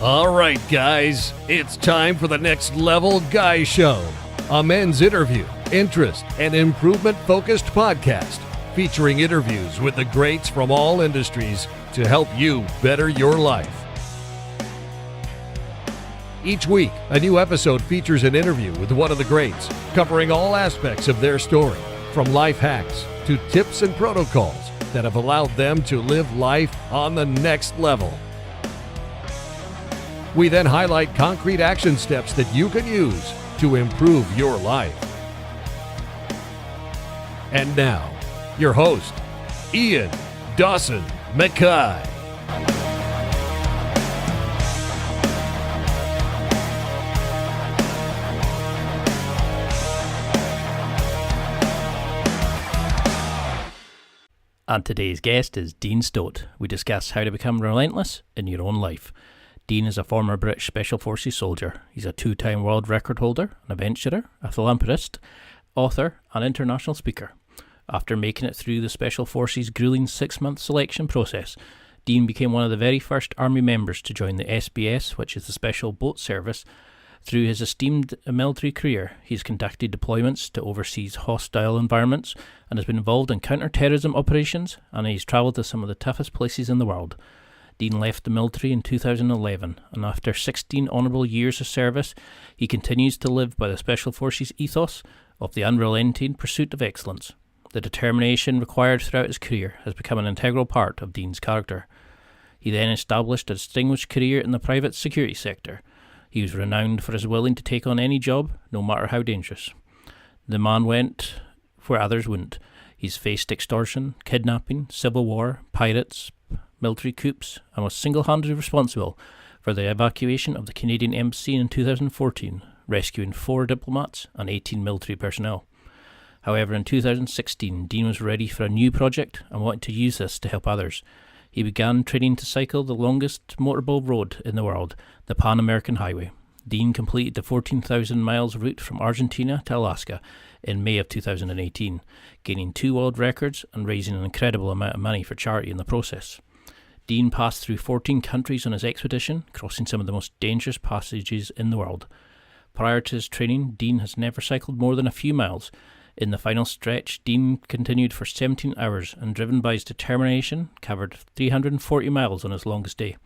All right, guys, it's time for the Next Level Guy Show, a men's interview, interest, and improvement-focused podcast featuring interviews with the greats from all industries to help you better your life. Each week, a new episode features an interview with one of the greats, covering all aspects of their story, from life hacks to tips and protocols that have allowed them to live life on the next level. We then highlight concrete action steps that you can use to improve your life. And now, your host, Ian Dawson Mackay. And today's guest is Dean Stott. We discuss how to become relentless in your own life. Dean is a former British Special Forces soldier. He's a two-time world record holder, an adventurer, a philanthropist, author, and international speaker. After making it through the Special Forces' grueling 6-month selection process, Dean became one of the very first Army members to join the SBS, which is the Special Boat Service. Through his esteemed military career, he's conducted deployments to overseas hostile environments and has been involved in counter-terrorism operations, and he's travelled to some of the toughest places in the world. Dean left the military in 2011, and after 16 honourable years of service, he continues to live by the Special Forces ethos of the unrelenting pursuit of excellence. The determination required throughout his career has become an integral part of Dean's character. He then established a distinguished career in the private security sector. He was renowned for his willing to take on any job, no matter how dangerous. The man went where others wouldn't. He's faced extortion, kidnapping, civil war, pirates, military coups, and was single-handedly responsible for the evacuation of the Canadian embassy in 2014, rescuing 4 diplomats and 18 military personnel. However, in 2016, Dean was ready for a new project and wanted to use this to help others. He began training to cycle the longest motorable road in the world, the Pan American Highway. Dean completed the 14,000 miles route from Argentina to Alaska in May of 2018, gaining 2 world records and raising an incredible amount of money for charity in the process. Dean passed through 14 countries on his expedition, crossing some of the most dangerous passages in the world. Prior to his training, Dean has never cycled more than a few miles. In the final stretch, Dean continued for 17 hours and, driven by his determination, covered 340 miles on his longest day.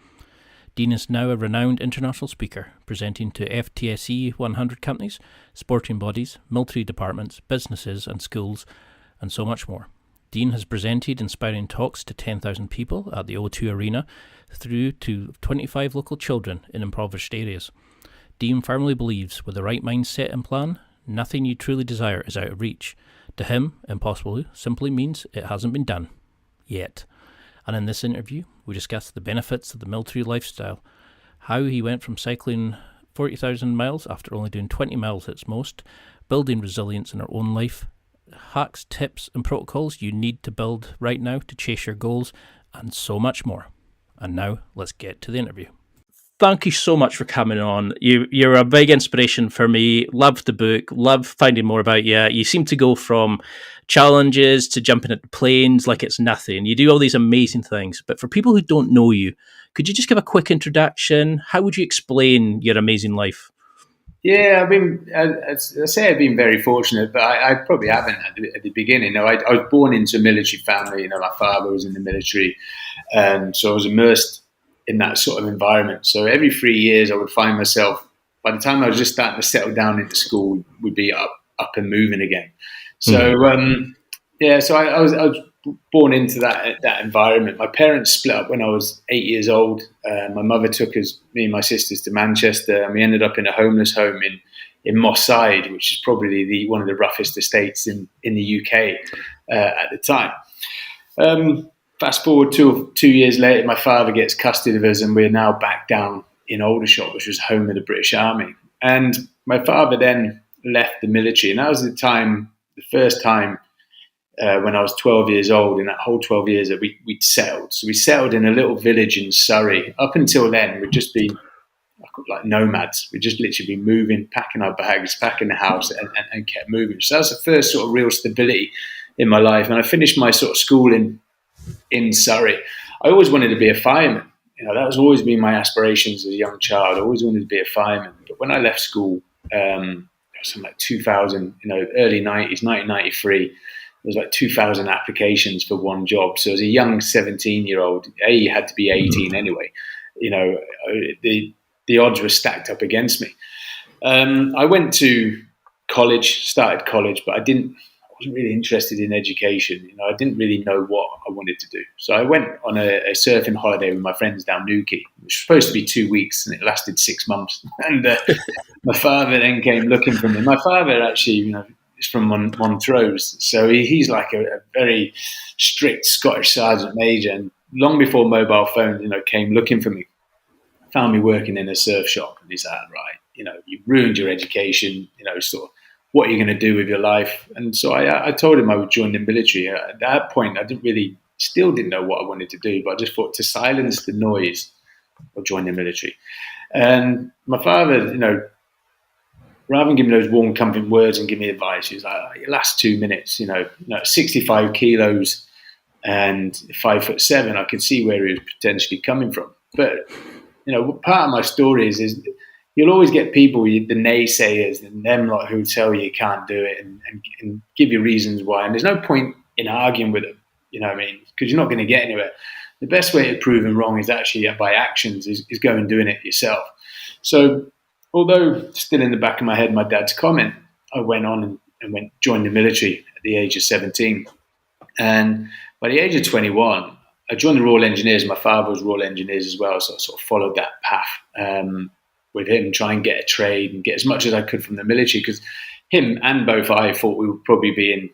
Dean is now a renowned international speaker, presenting to FTSE 100 companies, sporting bodies, military departments, businesses and schools, and so much more. Dean has presented inspiring talks to 10,000 people at the O2 Arena through to 25 local children in impoverished areas. Dean firmly believes with the right mindset and plan, nothing you truly desire is out of reach. To him, impossible simply means it hasn't been done. Yet. And in this interview, we discuss the benefits of the military lifestyle, how he went from cycling 40,000 miles after only doing 20 miles at its most, building resilience in our own life, hacks, tips and protocols you need to build right now to chase your goals, and so much more. And now, let's get to the interview. Thank you so much for coming on. You're a big inspiration for me. Love the book. Love finding more about you. You seem to go from challenges to jumping into planes like it's nothing. You do all these amazing things. But for people who don't know you, could you just give a quick introduction? How would you explain your amazing life? Yeah, I say I've been very fortunate, but I probably haven't at the beginning. I was born into a military family. My father was in the military, and so I was immersed in that sort of environment. So every 3 years, I would find myself, by the time I was just starting to settle down into school, would be up and moving again. So so I was born into that environment. My parents split up when I was 8 years old. My mother took me and my sisters to Manchester, and we ended up in a homeless home in Moss Side, which is probably one of the roughest estates in the UK at the time. Fast forward 2 years later, my father gets custody of us, and we're now back down in Aldershot, which was home of the British Army. And my father then left the military, and that was the first time when I was 12 years old, in that whole 12 years that we'd settled. So we settled in a little village in Surrey. Up until then, we'd just been like nomads. We'd just literally been moving, packing our bags, packing the house, and kept moving. So that was the first sort of real stability in my life. And I finished my sort of schooling in Surrey. I always wanted to be a fireman. that was always been my aspirations as a young child. I always wanted to be a fireman. But when I left school, something like 2000, early 90s, 1993, there was like 2,000 applications for one job. So as a young 17-year-old, you had to be 18 anyway. The odds were stacked up against me. I went to college, started college, but I wasn't really interested in education. I didn't really know what I wanted to do. So I went on a surfing holiday with my friends down Newquay. It was supposed to be 2 weeks, and it lasted 6 months. And my father then came looking for me. My father actually, is from Montrose, so he's like a very strict Scottish sergeant major. And long before mobile phones, came looking for me, found me working in a surf shop, and he said, right, you've ruined your education, sort of, what are you going to do with your life? And so I told him I would join the military. At that point, I still didn't know what I wanted to do, but I just thought to silence the noise, I'll join the military. And my father, rather than give me those warm, comforting words and give me advice, he was like, your last 2 minutes, 65 kilos and 5'7", I could see where he was potentially coming from. But, part of my story is you'll always get people, the naysayers, and them who tell you can't do it and give you reasons why. And there's no point in arguing with them, because you're not going to get anywhere. The best way to prove them wrong is actually by actions, is go and doing it yourself. So although still in the back of my head, my dad's comment, I went on and joined the military at the age of 17. And by the age of 21, I joined the Royal Engineers. My father was Royal Engineers as well, so I sort of followed that path with him, try and get a trade and get as much as I could from the military, because him and both I thought we would probably be in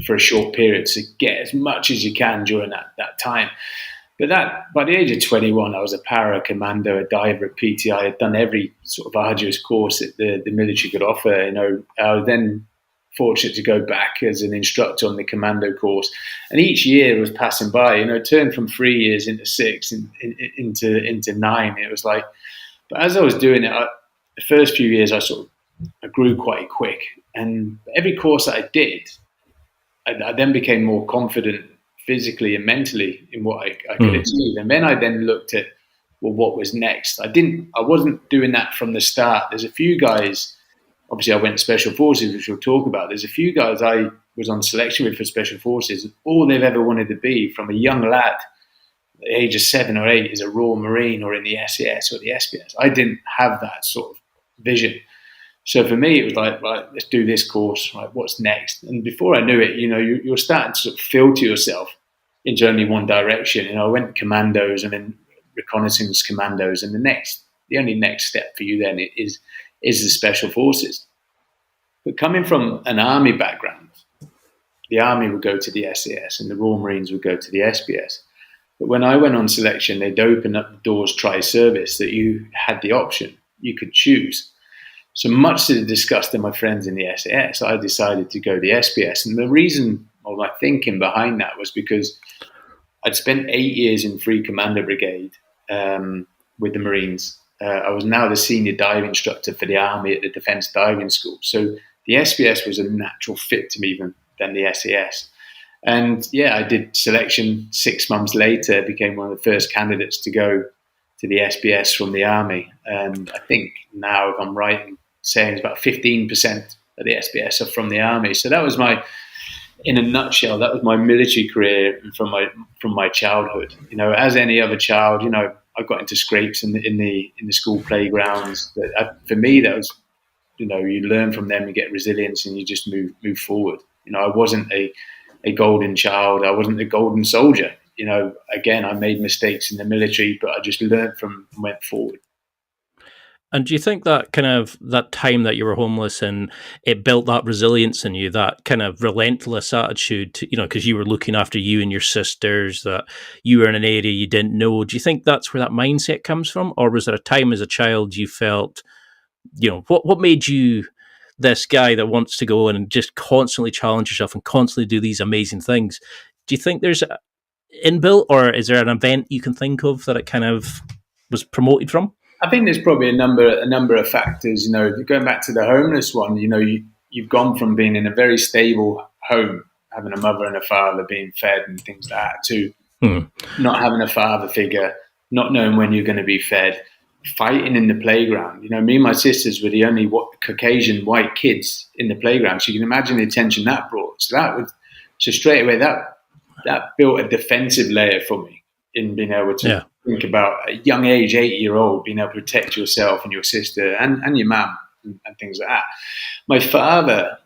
for a short period, so get as much as you can during that time. But by the age of 21, I was a para, commando, a diver, a PTI. I had done every sort of arduous course that the military could offer. I was then fortunate to go back as an instructor on the commando course, and each year was passing by. Turned from 3 years into 6, into 9. It was like, but as I was doing it, the first few years I grew quite quick, and every course that I did, I then became more confident physically and mentally in what I could achieve. And then I looked at, well, what was next? I wasn't doing that from the start. There's a few guys, obviously I went to Special Forces, which we'll talk about. There's a few guys I was on selection with for Special Forces. All they've ever wanted to be from a young lad, at the age of 7 or 8, is a Royal Marine or in the SAS or the SBS. I didn't have that sort of vision. So for me, it was like, right, let's do this course. Right, what's next? And before I knew it, you're starting to sort of filter yourself into only one direction. I went commandos and then reconnaissance commandos, and the only next step for you then is the Special Forces. But coming from an army background, the army would go to the SAS and the Royal Marines would go to the SBS. But when I went on selection, they'd open up the doors tri-service, that you had the option, you could choose. So much to the disgust of my friends in the SAS, I decided to go the SBS. And the reason, or my thinking behind that, was because I'd spent 8 years in Free Commander Brigade with the Marines. I was now the senior dive instructor for the Army at the Defence Diving School. So the SBS was a natural fit to me even than the SAS. And I did selection 6 months later, became one of the first candidates to go to the SBS from the Army. And I think now, if I'm right in saying, it's about 15% of the SBS are from the Army. So that was in a nutshell, that was my military career from my childhood. As any other child, I got into scrapes in the school playgrounds. For me, that was, you learn from them, you get resilience, and you just move forward. I wasn't a golden child. I wasn't a golden soldier. Again, I made mistakes in the military, but I just learned from and went forward. And do you think that kind of that time that you were homeless and it built that resilience in you, that kind of relentless attitude, to, because you were looking after you and your sisters, that you were in an area you didn't know? Do you think that's where that mindset comes from? Or was there a time as a child you felt, what made you this guy that wants to go and just constantly challenge yourself and constantly do these amazing things? Do you think there's inbuilt, or is there an event you can think of that it kind of was promoted from? I think there's probably a number of factors. Going back to the homeless one, you've gone from being in a very stable home, having a mother and a father, being fed and things like that, to not having a father figure, not knowing when you're going to be fed, fighting in the playground. Me and my sisters were the only Caucasian white kids in the playground. So you can imagine the attention that brought. So straight away that built a defensive layer for me in being able to think about a young age, 8-year-old, being able to protect yourself and your sister and your mum and things like that. My father,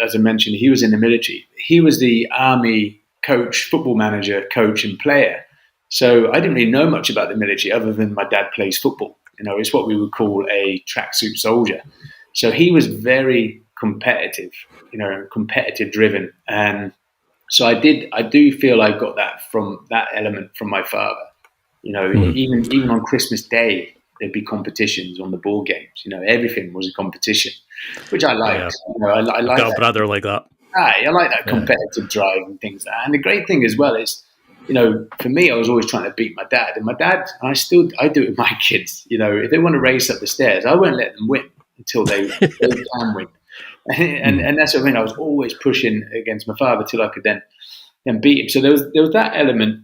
as I mentioned, he was in the military. He was the army coach, football manager, coach and player. So I didn't really know much about the military other than my dad plays football. It's what we would call a tracksuit soldier. So he was very competitive, competitive driven. And so I do feel I got that element from my father. Even on Christmas Day, there'd be competitions on the board games. Everything was a competition, which I liked. Yeah. I like got a brother like that. I like that competitive drive and things like that. And the great thing as well is, for me, I was always trying to beat my dad. And my dad, I do it with my kids. If they want to race up the stairs, I won't let them win until they can win. And that's what I mean. I was always pushing against my father till I could then beat him. So there was that element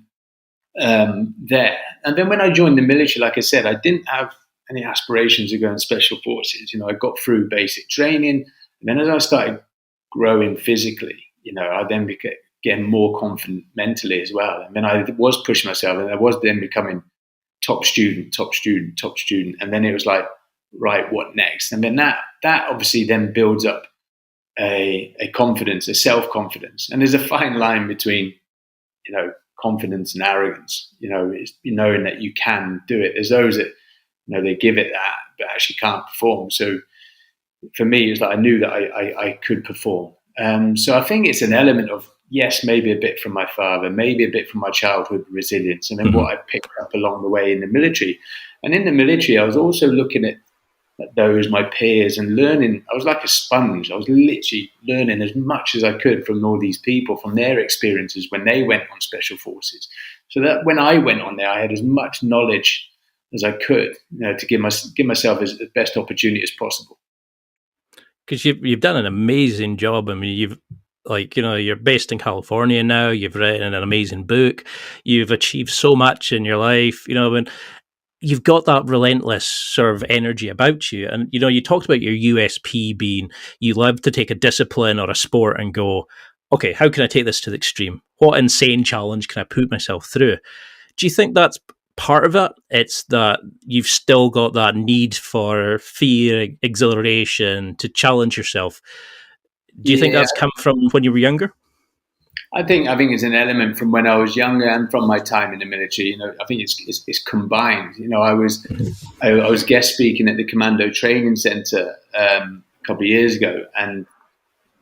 there. And then when I joined the military, like I said, I didn't have any aspirations to go in special forces. I got through basic training. And then as I started growing physically, I then became getting more confident mentally as well. And then I was pushing myself, and I was then becoming top student. And then it was like, right, what next? And then that obviously then builds up a confidence, a self-confidence. And there's a fine line between, confidence and arrogance. It's knowing that you can do it. There's those that, they give it that, but actually can't perform. So for me, it's like I knew that I could perform. So I think it's an element of, yes, maybe a bit from my father, maybe a bit from my childhood resilience, and then what I picked up along the way in the military. And in the military, I was also looking at those, my peers, and learning. I was like a sponge. I was literally learning as much as I could from all these people, from their experiences when they went on special forces. So that when I went on there, I had as much knowledge as I could, to give myself as the best opportunity as possible. Because you've done an amazing job. I mean, you're based in California now. You've written an amazing book. You've achieved so much in your life. When you've got that relentless sort of energy about you, and you talked about your USP being you love to take a discipline or a sport and go, okay, how can I take this to the extreme? What insane challenge can I put myself through? Do you think that's part of it? It's that you've still got that need for fear, exhilaration, to challenge yourself. Do you think that's come from when you were younger? I think it's an element from when I was younger and from my time in the military. I think it's combined. I was guest speaking at the Commando Training Centre a couple of years ago, and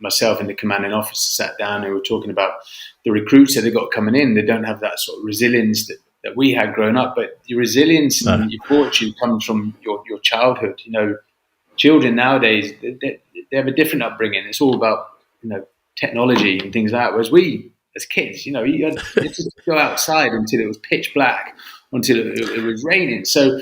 myself and the commanding officer sat down and we were talking about the recruits that they got coming in. They don't have that sort of resilience that we had growing up, but your resilience and your fortitude comes from your childhood. Children nowadays, they have a different upbringing. It's all about technology and things like that. Whereas we, as kids, you had to go outside until it was pitch black, until it was raining. So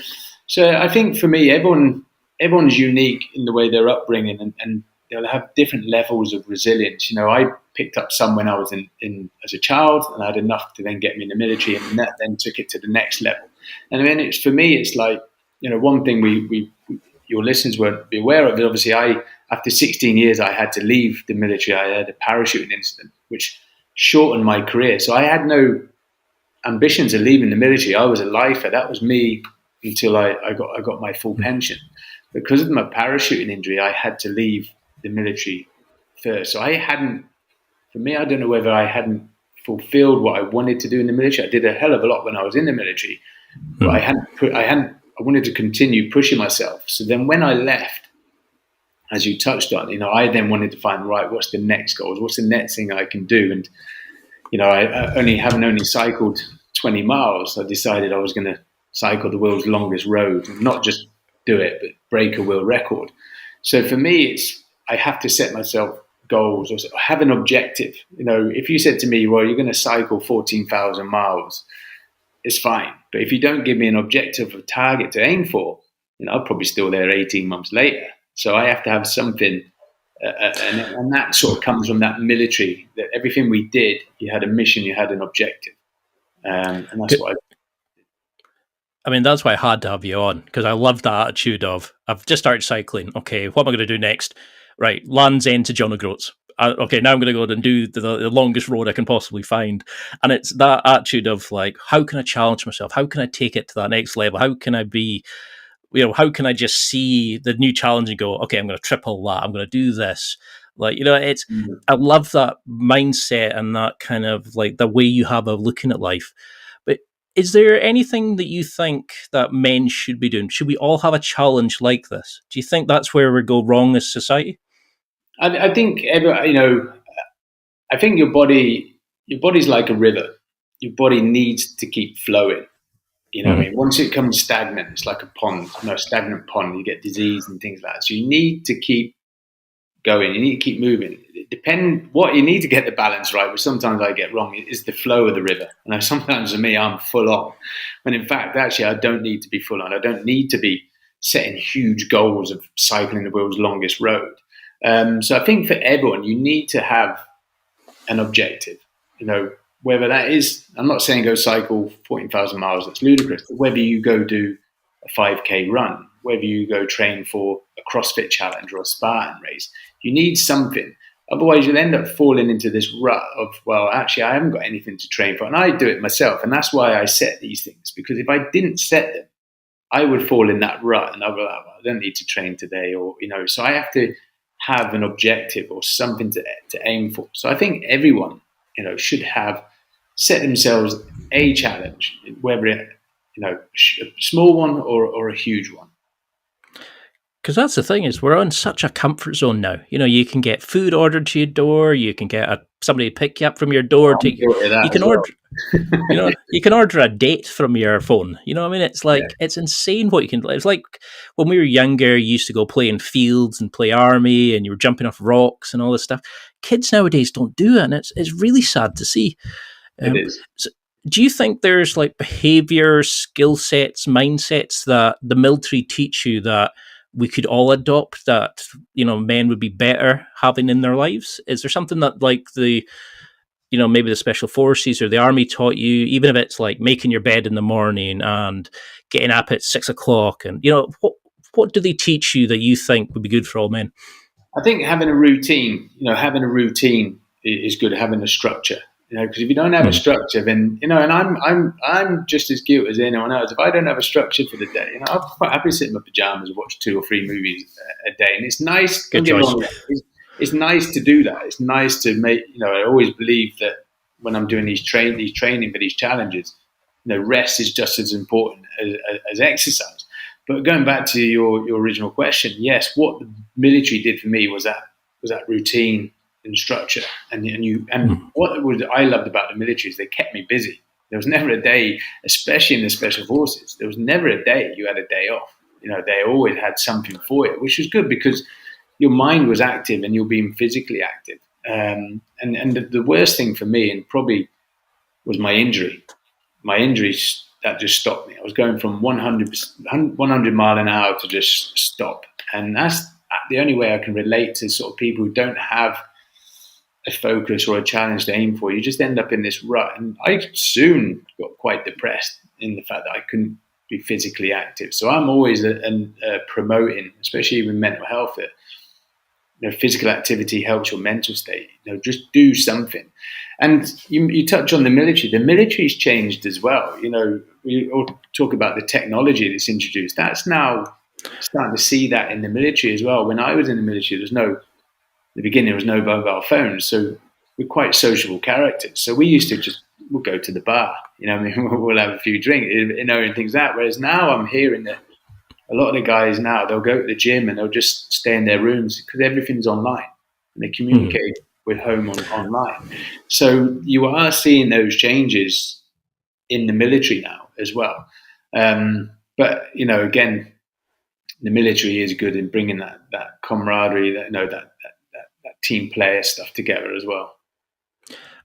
I think for me, everyone's unique in the way they're upbringing, and they'll have different levels of resilience. I picked up some when I was in as a child, and I had enough to then get me in the military, and that then took it to the next level. And then for me, it's like, one thing we your listeners won't be aware of. Obviously, after 16 years, I had to leave the military. I had a parachuting incident, which shortened my career. So I had no ambitions of leaving the military. I was a lifer. That was me until I got my full pension. Because of my parachuting injury, I had to leave the military first. So I don't know whether I hadn't fulfilled what I wanted to do in the military. I did a hell of a lot when I was in the military, but I wanted to continue pushing myself. So then when I left, as you touched on, I then wanted to find, right, what's the next goals? What's the next thing I can do? And, I having only cycled 20 miles, I decided I was going to cycle the world's longest road, and not just do it, but break a world record. So for me, I have to set myself goals or have an objective. If you said to me, well, you're going to cycle 14,000 miles, it's fine. But if you don't give me an objective or target to aim for, I'll probably still there 18 months later. So I have to have something, and that sort of comes from that military, that everything we did, you had a mission, you had an objective. And that's what I I mean, that's why I had to have you on, because I love that attitude of, I've just started cycling. Okay, what am I going to do next? Right, Land's End to John O'Groats. Okay, now I'm going to go and do the longest road I can possibly find. And it's that attitude of like, how can I challenge myself? How can I take it to that next level? How can I be, how can I just see the new challenge and go, okay, I'm going to triple that. I'm going to do this. Like, I love that mindset and that kind of like the way you have of looking at life. But is there anything that you think that men should be doing? Should we all have a challenge like this? Do you think that's where we go wrong as society? I think I think your body's like a river. Your body needs to keep flowing. What I mean? Once it becomes stagnant, it's like a pond. Stagnant pond, you get disease and things like that. So you need to keep going. You need to keep moving. What you need to get the balance right, which sometimes I get wrong, is the flow of the river. And sometimes for me, I'm full on. When in fact, actually, I don't need to be full on. I don't need to be setting huge goals of cycling the world's longest road. So I think for everyone, you need to have an objective. Whether that is, I'm not saying go cycle 14,000 miles, that's ludicrous, but whether you go do a 5K run, whether you go train for a CrossFit challenge or a Spartan race, you need something. Otherwise, you'll end up falling into this rut of, well, actually, I haven't got anything to train for. And I do it myself. And that's why I set these things, because if I didn't set them, I would fall in that rut and I'd be like, well, I don't need to train today, so I have to have an objective or something to aim for. So I think everyone, should have set themselves a challenge, whether it, a small one or a huge one. Because that's the thing, is we're on such a comfort zone now. You can get food ordered to your door. You can get somebody to pick you up from your door. You can order, you can order a date from your phone. It's like, It's insane what you can. It's like when we were younger, you used to go play in fields and play army, and you were jumping off rocks and all this stuff. Kids nowadays don't do it, and it's really sad to see. It is. So do you think there's like behavior, skill sets, mindsets that the military teach you that we could all adopt, that men would be better having in their lives? Is there something that like maybe the special forces or the army taught you, even if it's like making your bed in the morning and getting up at 6 o'clock, and what do they teach you that you think would be good for all men? I think having a routine is good. Having a structure, because if you don't have a structure, then and I'm just as guilty as anyone else. If I don't have a structure for the day, I'm quite happy to sit in my pajamas and watch 2 or 3 movies a day, and it's nice. Good choice. It's nice to do that. It's nice to make. I always believe that when I'm doing these training for these challenges, rest is just as important as exercise. But going back to your original question, yes, what the military did for me was that routine and structure, and what I loved about the military is they kept me busy. There was never a day, especially in the special forces, there was never a day you had a day off. They always had something for you, which was good because your mind was active and you're being physically active. And the worst thing for me, and probably, was my injury. My injuries that just stopped me. I was going from 100 mile an hour to just stop, and that's the only way I can relate to sort of people who don't have a focus or a challenge to aim for. You just end up in this rut. And I soon got quite depressed in the fact that I couldn't be physically active. So I'm always promoting, especially with mental health, that physical activity helps your mental state. Just do something. And you touch on the military. The military's changed as well. We all talk about the technology that's introduced. That's now starting to see that in the military as well. When I was in the military, in the beginning, there was no mobile phones, so we're quite sociable characters. So we used to we'll go to the bar, we'll have a few drinks, and things like that. Whereas now I'm hearing that a lot of the guys now, they'll go to the gym and they'll just stay in their rooms because everything's online and they communicate with home online. So you are seeing those changes in the military now as well. But again, the military is good in bringing that camaraderie, that team player stuff together as well.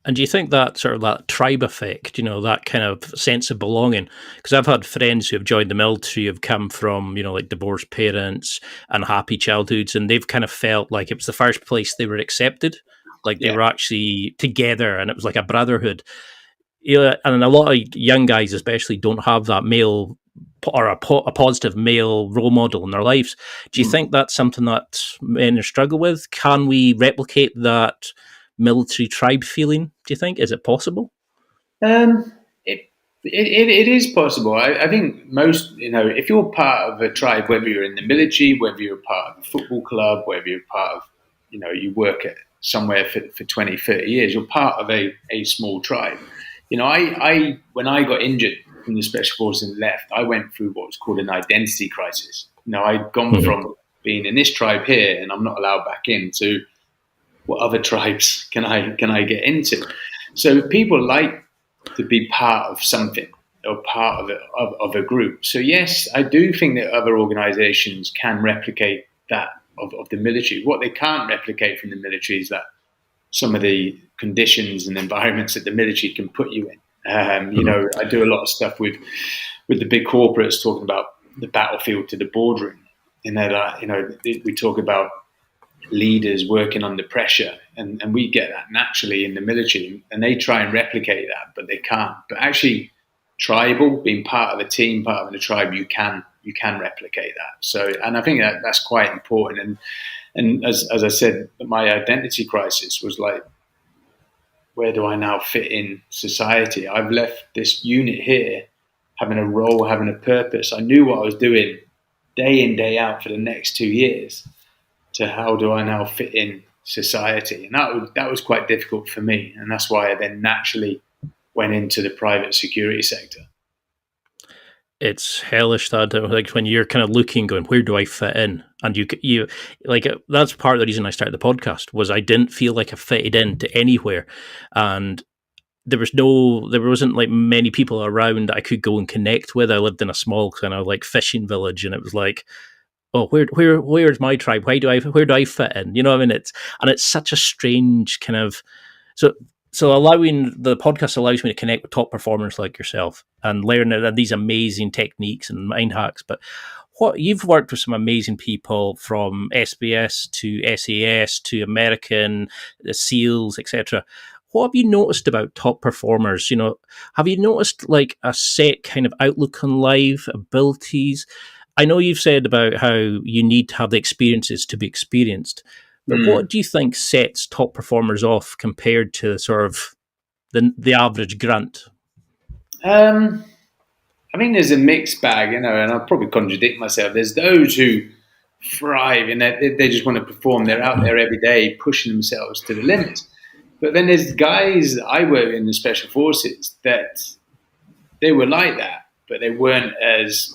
And do you think that sort of that tribe effect, that kind of sense of belonging? Because I've had friends who have joined the military who have come from, like divorced parents and happy childhoods, and they've kind of felt like it was the first place they were accepted, like they were actually together, and it was like a brotherhood. And a lot of young guys especially don't have that male a positive male role model in their lives. Do you think that's something that men struggle with? Can we replicate that military tribe feeling? Do you think? Is it possible? Um, it is possible. I think most, if you're part of a tribe, whether you're in the military, whether you're part of a football club, whether you're part of, you work at somewhere for 20, 30 years, you're part of a small tribe. I when I got injured from the Special Forces and left, I went through what was called an identity crisis. I'd gone from being in this tribe here and I'm not allowed back in to what other tribes can I get into? So people like to be part of something or part of a group. So yes, I do think that other organisations can replicate that of the military. What they can't replicate from the military is that some of the conditions and environments that the military can put you in. I do a lot of stuff with the big corporates talking about the battlefield to the boardroom. We talk about leaders working under pressure, and we get that naturally in the military, and they try and replicate that, but they can't. But actually, tribal, being part of a team, part of a tribe, you can replicate that. So, and I think that's quite important. And as I said, my identity crisis was like, where do I now fit in society? I've left this unit here, having a role, having a purpose. I knew what I was doing day in, day out for the next 2 years. To how do I now fit in society? And that was quite difficult for me. And that's why I then naturally went into the private security sector. It's hellish that, like, when you're kind of looking, going, where do I fit in? And you like, that's part of the reason I started the podcast, was I didn't feel like I fitted into anywhere. And there wasn't like many people around that I could go and connect with. I lived in a small kind of like fishing village, and it was like, oh, where's my tribe? Where do I fit in? You know what I mean? It's such a strange kind of, so allowing the podcast allows me to connect with top performers like yourself and learn these amazing techniques and mind hacks. But you've worked with some amazing people, from SBS to SAS to American, the SEALs, etc. What have you noticed about top performers? Have you noticed like a set kind of outlook on life, abilities? I know you've said about how you need to have the experiences to be experienced, but what do you think sets top performers off compared to sort of the average grunt? I mean, there's a mixed bag, and I'll probably contradict myself. There's those who thrive and they just want to perform. They're out there every day pushing themselves to the limits. But then there's guys that I work in the Special Forces that they were like that, but they weren't as,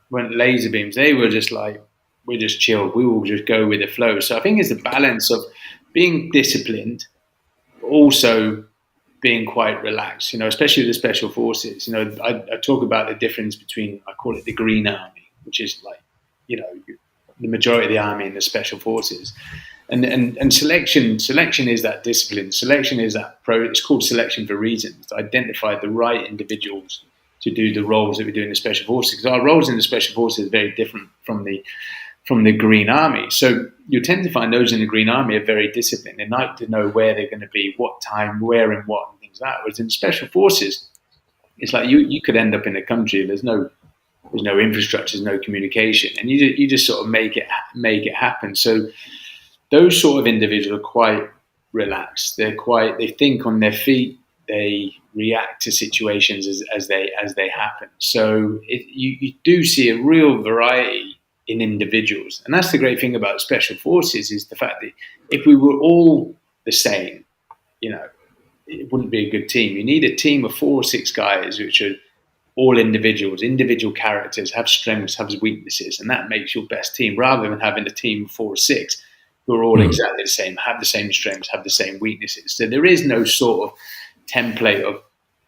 weren't laser beams. They were just like, we're just chilled. We will just go with the flow. So I think it's a balance of being disciplined, but also being quite relaxed, especially with the Special Forces. I talk about the difference between, I call it the Green Army, which is like, the majority of the army and the Special Forces. And selection is that discipline. Selection is that it's called selection for reasons, to identify the right individuals to do the roles that we do in the Special Forces. Because our roles in the Special Forces are very different from the Green Army. So you tend to find those in the Green Army are very disciplined. They like to know where they're going to be, what time, where and what, and things like that. Whereas in Special Forces, it's like you could end up in a country, there's no infrastructure, there's no communication, and you just sort of make it happen. So those sort of individuals are quite relaxed. They think on their feet. They react to situations as they happen. So you do see a real variety in individuals, and that's the great thing about Special Forces, is the fact that if we were all the same, it wouldn't be a good team. You need a team of 4 or 6 guys which are all individual characters, have strengths, have weaknesses, and that makes your best team, rather than having a team of 4 or 6 who are all exactly the same, have the same strengths, have the same weaknesses. So there is no sort of template of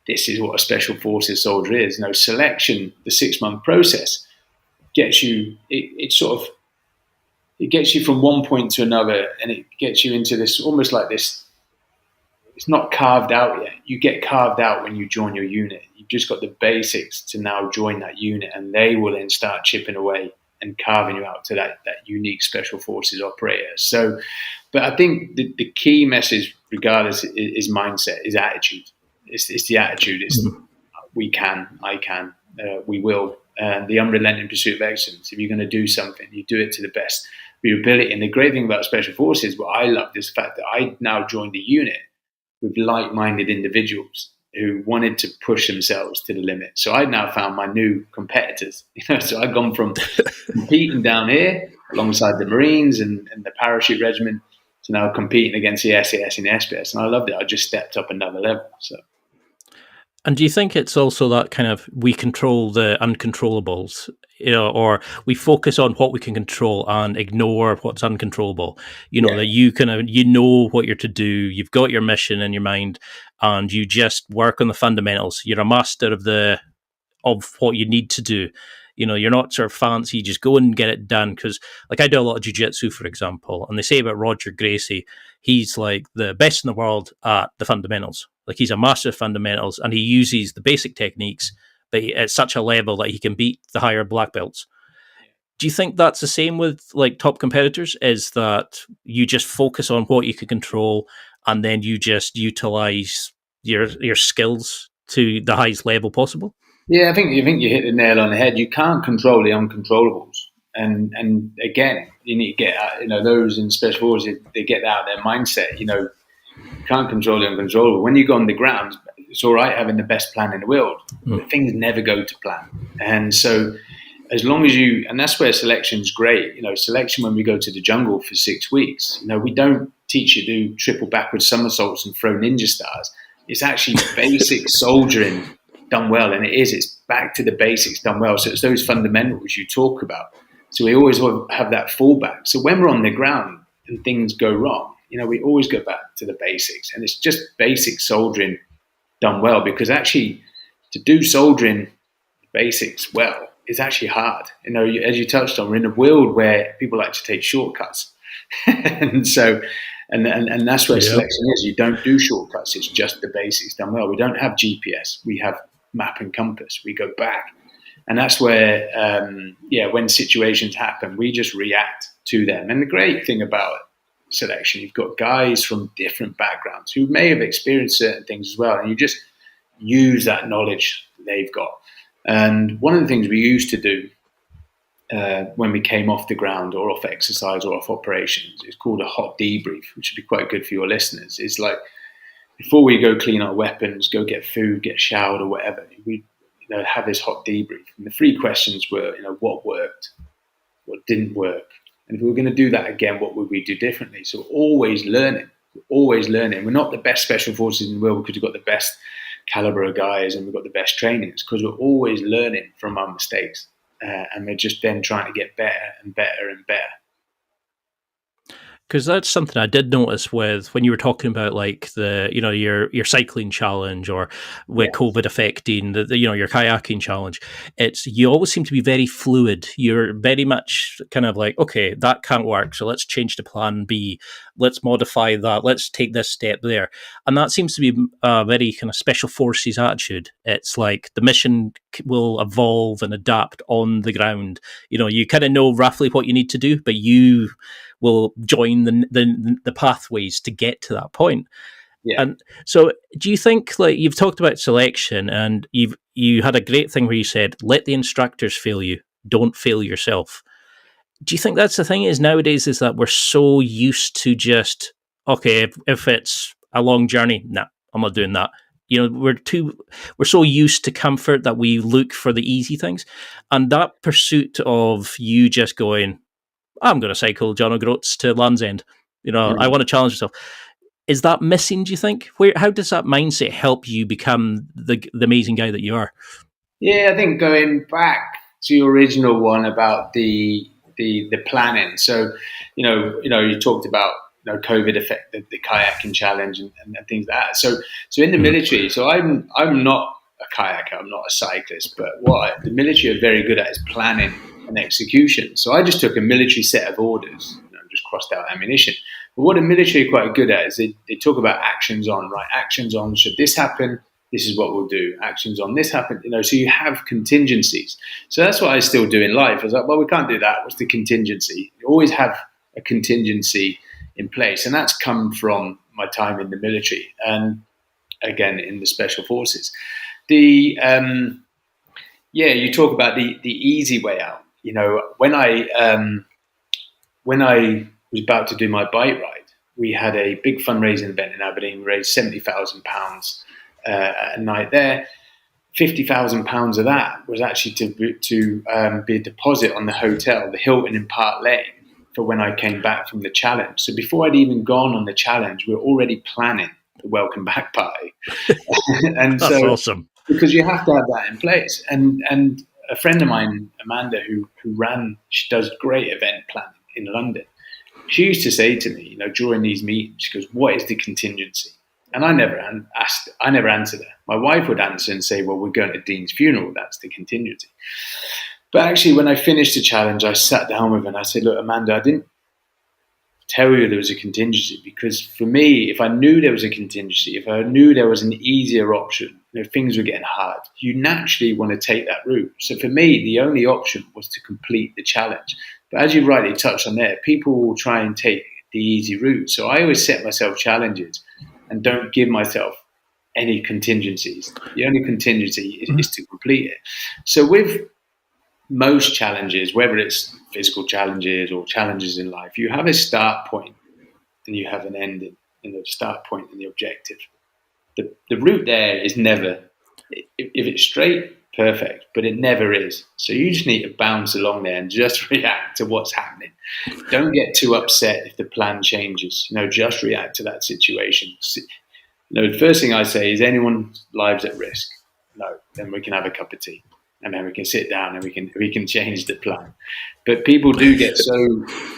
this is what a Special Forces soldier is. No, selection, the 6-month process gets you, it gets you from one point to another, and it gets you into this, almost like this, it's not carved out yet. You get carved out when you join your unit. You've just got the basics to now join that unit, and they will then start chipping away and carving you out to that unique Special Forces operator. So, but I think the key message, regardless, is mindset, is attitude. It's the attitude. It's I can, we will. And the unrelenting pursuit of excellence. If you're going to do something, you do it to the best of your ability. And the great thing about Special Forces, what I love, is the fact that I now joined a unit with like-minded individuals who wanted to push themselves to the limit. So I now found my new competitors. So I've gone from competing down here alongside the Marines and the parachute regiment to now competing against the SAS and the SBS. And I loved it. I just stepped up another level. So. And do you think it's also that kind of we control the uncontrollables, or we focus on what we can control and ignore what's uncontrollable? That you know what you're to do, you've got your mission in your mind, and you just work on the fundamentals. You're a master of what you need to do. You're not sort of fancy, just go and get it done. Because, like, I do a lot of jiu-jitsu, for example, and they say about Roger Gracie, he's like the best in the world at the fundamentals. Like, he's a master of fundamentals, and he uses the basic techniques but at such a level that he can beat the higher black belts. Do you think that's the same with like top competitors? Is that you just focus on what you can control, and then you just utilize your skills to the highest level possible? Yeah, I think you hit the nail on the head. You can't control the uncontrollables, and again, you need to get out. Those in Special Forces, they get out of their mindset. You can't control the uncontrollable. When you go on the ground, it's all right having the best plan in the world, but things never go to plan. And so, as long as and that's where selection's great. Selection, when we go to the jungle for 6 weeks, we don't teach you to do triple backward somersaults and throw ninja stars. It's actually basic soldiering done well, and it's back to the basics done well. So it's those fundamentals you talk about. So we always have that fallback. So when we're on the ground and things go wrong, we always go back to the basics, and it's just basic soldiering done well. Because actually, to do soldiering basics well is actually hard. As you touched on, we're in a world where people like to take shortcuts, and so. And that's where selection is. You don't do shortcuts. It's just the basics done well. We don't have GPS. We have map and compass. We go back. And that's where, when situations happen, we just react to them. And the great thing about selection, you've got guys from different backgrounds who may have experienced certain things as well. And you just use that knowledge they've got. And one of the things we used to do when we came off the ground or off exercise or off operations, it's called a hot debrief, which would be quite good for your listeners. It's like, before we go clean our weapons, go get food, get showered or whatever, we have this hot debrief. And the 3 questions were, what worked, what didn't work, and if we were going to do that again, what would we do differently? So always learning. We're not the best Special Forces in the world because we've got the best caliber of guys and we've got the best training. It's because we're always learning from our mistakes. And we're just then trying to get better and better and better. Because that's something I did notice with when you were talking about like the your cycling challenge or with COVID affecting the your kayaking challenge. It's you always seem to be very fluid. You're very much kind of like, okay, that can't work, so let's change to plan B. Let's modify that. Let's take this step there, and that seems to be a very kind of Special Forces attitude. It's like the mission will evolve and adapt on the ground. You kind of know roughly what you need to do, but you will join the pathways to get to that point. Yeah. And so do you think, like, you've talked about selection and you had a great thing where you said, let the instructors fail you, don't fail yourself. Do you think that's the thing is nowadays is that we're so used to just, okay, if it's a long journey, nah, I'm not doing that. We're so used to comfort that we look for the easy things. And that pursuit of you just going, I'm going to cycle John O'Groats to Land's End. I want to challenge myself. Is that missing, do you think? How does that mindset help you become the amazing guy that you are? Yeah, I think going back to your original one about the planning. So, you talked about COVID affect the kayaking challenge and things like that. So in the military, so I'm not a kayaker, I'm not a cyclist, but what the military are very good at is planning and execution. So I just took a military set of orders, just crossed out ammunition. But what the military are quite good at is they talk about actions on, right? Actions on, should this happen, this is what we'll do. Actions on, this happen, so you have contingencies. So that's what I still do in life. I was like, well, we can't do that. What's the contingency? You always have a contingency in place. And that's come from my time in the military and again in the Special Forces. Yeah, you talk about the easy way out. You know, when I was about to do my bike ride, we had a big fundraising event in Aberdeen. We raised £70,000 a night there. £50,000 of that was actually to be a deposit on the hotel, the Hilton in Park Lane, for when I came back from the challenge. So before I'd even gone on the challenge, we were already planning the welcome back party. And That's so, awesome. because you have to have that in place. And a friend of mine, Amanda, she does great event planning in London. She used to say to me, you know, during these meetings, she goes, "What is the contingency?" And I never answered her. My wife would answer and say, "Well, we're going to Dean's funeral. That's the contingency." But actually, when I finished the challenge, I sat down with her and I said, "Look, Amanda, I didn't tell you there was a contingency, because for me, if I knew there was a contingency, if I knew there was an easier option, you know, things were getting hard, you naturally want to take that route. So for me, the only option was to complete the challenge. But as you rightly touched on there, people will try and take the easy route. So I always set myself challenges and don't give myself any contingencies. The only contingency is to complete it. So with most challenges, whether it's physical challenges or challenges in life, you have a start point and you have an ending, and the start point and the objective. The route there is never, if it's straight, perfect, but it never is. So you just need to bounce along there and just react to what's happening. Don't get too upset if the plan changes. You know, just react to that situation. You know, the first thing I say is, anyone's lives at risk? No, then we can have a cup of tea. And then we can sit down and we can change the plan. But people do get so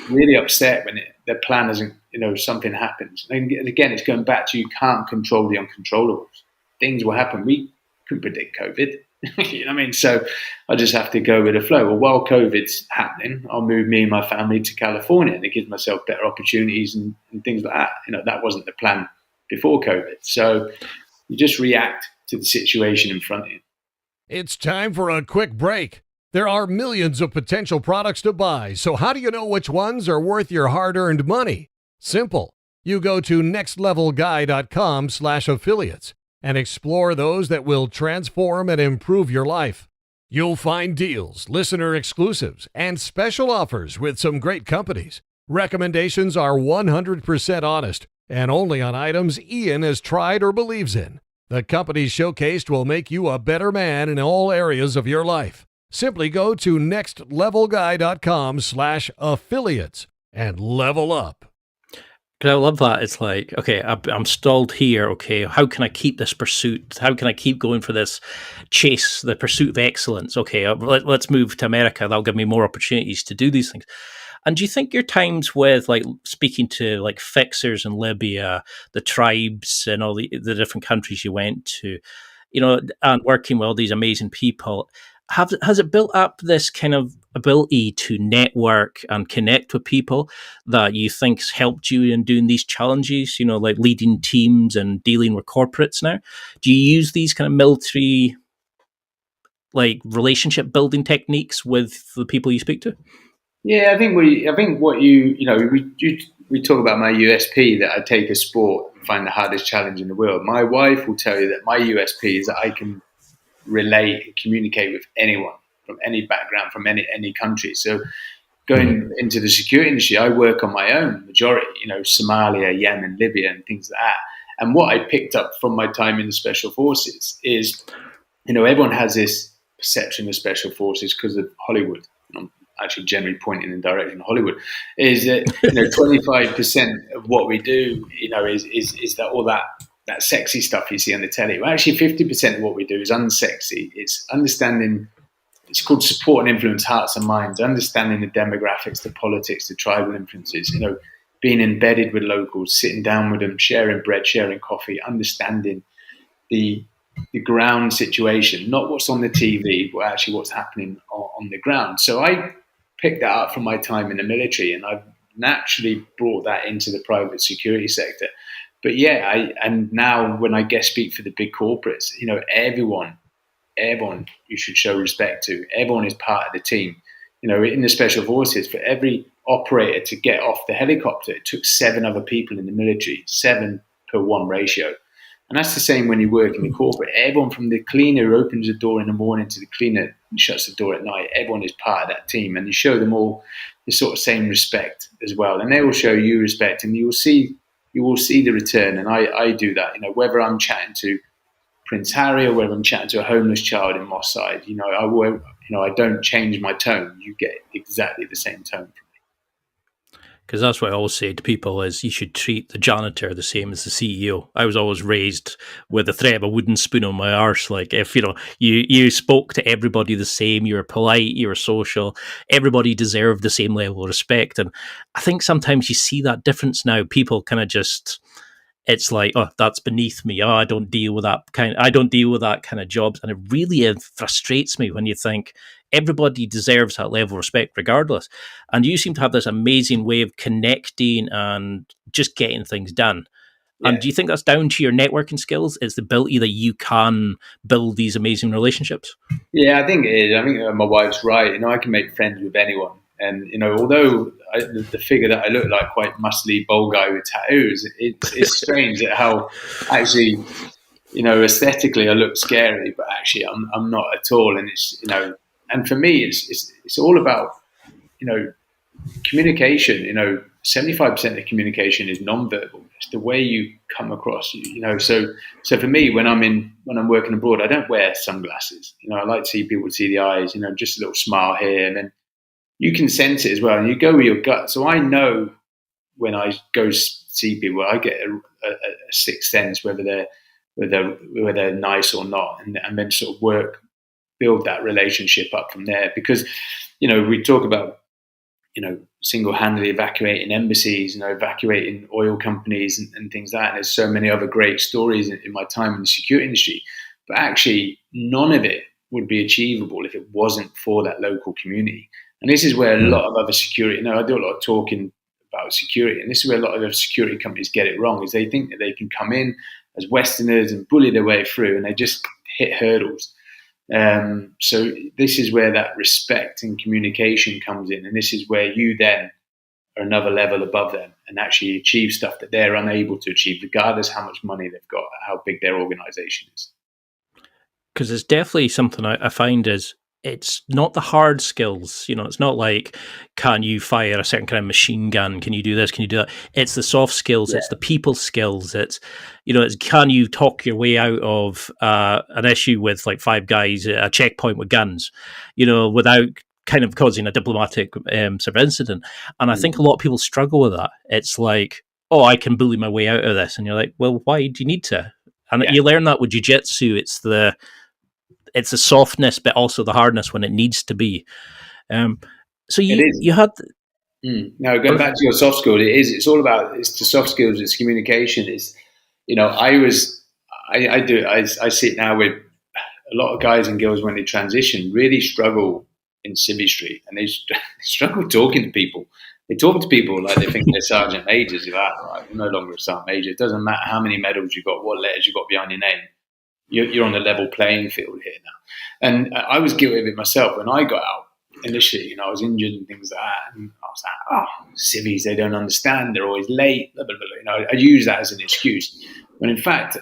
really upset when their plan isn't, you know, something happens. And again, it's going back to, you can't control the uncontrollables. Things will happen. We couldn't predict COVID. You know what I mean? So I just have to go with the flow. Well, while COVID's happening, I'll move me and my family to California, and it gives myself better opportunities and things like that. You know, that wasn't the plan before COVID. So you just react to the situation in front of you. It's time for a quick break. There are millions of potential products to buy, so how do you know which ones are worth your hard-earned money? Simple. You go to nextlevelguy.com/affiliates and explore those that will transform and improve your life. You'll find deals, listener exclusives, and special offers with some great companies. Recommendations are 100% honest and only on items Ian has tried or believes in. The companies showcased will make you a better man in all areas of your life. Simply go to nextlevelguy.com/affiliates and level up. I love that. It's like, okay, I'm stalled here. Okay, how can I keep this pursuit? How can I keep going for this chase, the pursuit of excellence? Okay, let's move to America. That'll give me more opportunities to do these things. And do you think your times with, like, speaking to like fixers in Libya, the tribes and all the different countries you went to, you know, and working with all these amazing people, has it built up this kind of ability to network and connect with people that you think's helped you in doing these challenges, you know, like leading teams and dealing with corporates now? Do you use these kind of military, like, relationship building techniques with the people you speak to? Yeah, I think what you know, we talk about my USP, that I take a sport and find the hardest challenge in the world. My wife will tell you that my USP is that I can relate and communicate with anyone from any background, from any country. So going into the security industry, I work on my own majority, you know, Somalia, Yemen, Libya, and things like that. And what I picked up from my time in the Special Forces is, you know, everyone has this perception of Special Forces because of Hollywood. I'm actually generally pointing in the direction of Hollywood, is that, you know, 25% of what we do, you know, is that all that sexy stuff you see on the telly. Well, actually 50% of what we do is unsexy. It's understanding, it's called support and influence hearts and minds, understanding the demographics, the politics, the tribal influences, you know, being embedded with locals, sitting down with them, sharing bread, sharing coffee, understanding the ground situation, not what's on the TV, but actually what's happening on the ground. So I picked that up from my time in the military, and I've naturally brought that into the private security sector. But yeah, and now when I guest speak for the big corporates, you know, everyone you should show respect to. Everyone is part of the team. You know, in the Special Forces, for every operator to get off the helicopter, it took 7 other people in the military, 7-1 ratio. And that's the same when you work in the corporate. Everyone from the cleaner who opens the door in the morning to the cleaner shuts the door at night. Everyone is part of that team, and you show them all the sort of same respect as well, and they will show you respect, and you will see the return. And I do that, whether I'm chatting to Prince Harry or whether I'm chatting to a homeless child in Moss Side, I don't change my tone. You get exactly the same tone. Because that's what I always say to people is you should treat the janitor the same as the CEO. I was always raised with the threat of a wooden spoon on my arse. Like, if, you spoke to everybody the same, you were polite, you were social, everybody deserved the same level of respect. And I think sometimes you see that difference now. People kind of just, it's like, oh, that's beneath me. Oh, I don't deal with that kind of jobs. And it really frustrates me when you think everybody deserves that level of respect regardless. And you seem to have this amazing way of connecting and just getting things done. Yeah. And do you think that's down to your networking skills? It's the ability that you can build these amazing relationships? Yeah, I think it is. I think my wife's right. I can make friends with anyone. And, although the figure that I look like, quite muscly, bold guy with tattoos, it's strange at how actually, aesthetically I look scary, but actually I'm not at all. And it's, and for me, it's all about, communication. 75% of communication is nonverbal. It's the way you come across. So for me, when I'm working abroad, I don't wear sunglasses. I like to see people see the eyes. Just a little smile here, and then you can sense it as well, and you go with your gut. So I know when I go see people, I get a sixth sense whether they're nice or not, and then sort of build that relationship up from there. Because we talk about single-handedly evacuating embassies, evacuating oil companies and things like that. And there's so many other great stories in my time in the security industry, but actually none of it would be achievable if it wasn't for that local community. And this is where a lot of other security, I do a lot of talking about security, and this is where a lot of other security companies get it wrong, is they think that they can come in as Westerners and bully their way through, and they just hit hurdles. So this is where that respect and communication comes in, and this is where you then are another level above them and actually achieve stuff that they're unable to achieve, regardless how much money they've got, how big their organization is. Because it's definitely something I find is, it's not the hard skills, it's not like, can you fire a certain kind of machine gun? Can you do this? Can you do that? It's the soft skills. Yeah. It's the people skills. It's, it's, can you talk your way out of an issue with like five guys at a checkpoint with guns, without kind of causing a diplomatic sort of incident. And I think a lot of people struggle with that. It's like, oh, I can bully my way out of this. And you're like, well, why do you need to? And you learn that with jiu-jitsu. It's the softness, but also the hardness when it needs to be. So you had. No, going back to your soft skills, it's all about, it's the soft skills, it's communication. It's, I sit now with a lot of guys and girls when they transition, really struggle in Civvy Street, and they struggle talking to people. They talk to people like they think they're sergeant majors. You're like, right, you're no longer a sergeant major. It doesn't matter how many medals you got, what letters you got behind your name. You're on a level playing field here now. And I was guilty of it myself when I got out initially. I was injured and things like that. And I was like, civvies, they don't understand. They're always late. Blah, blah, blah. I use that as an excuse. When in fact,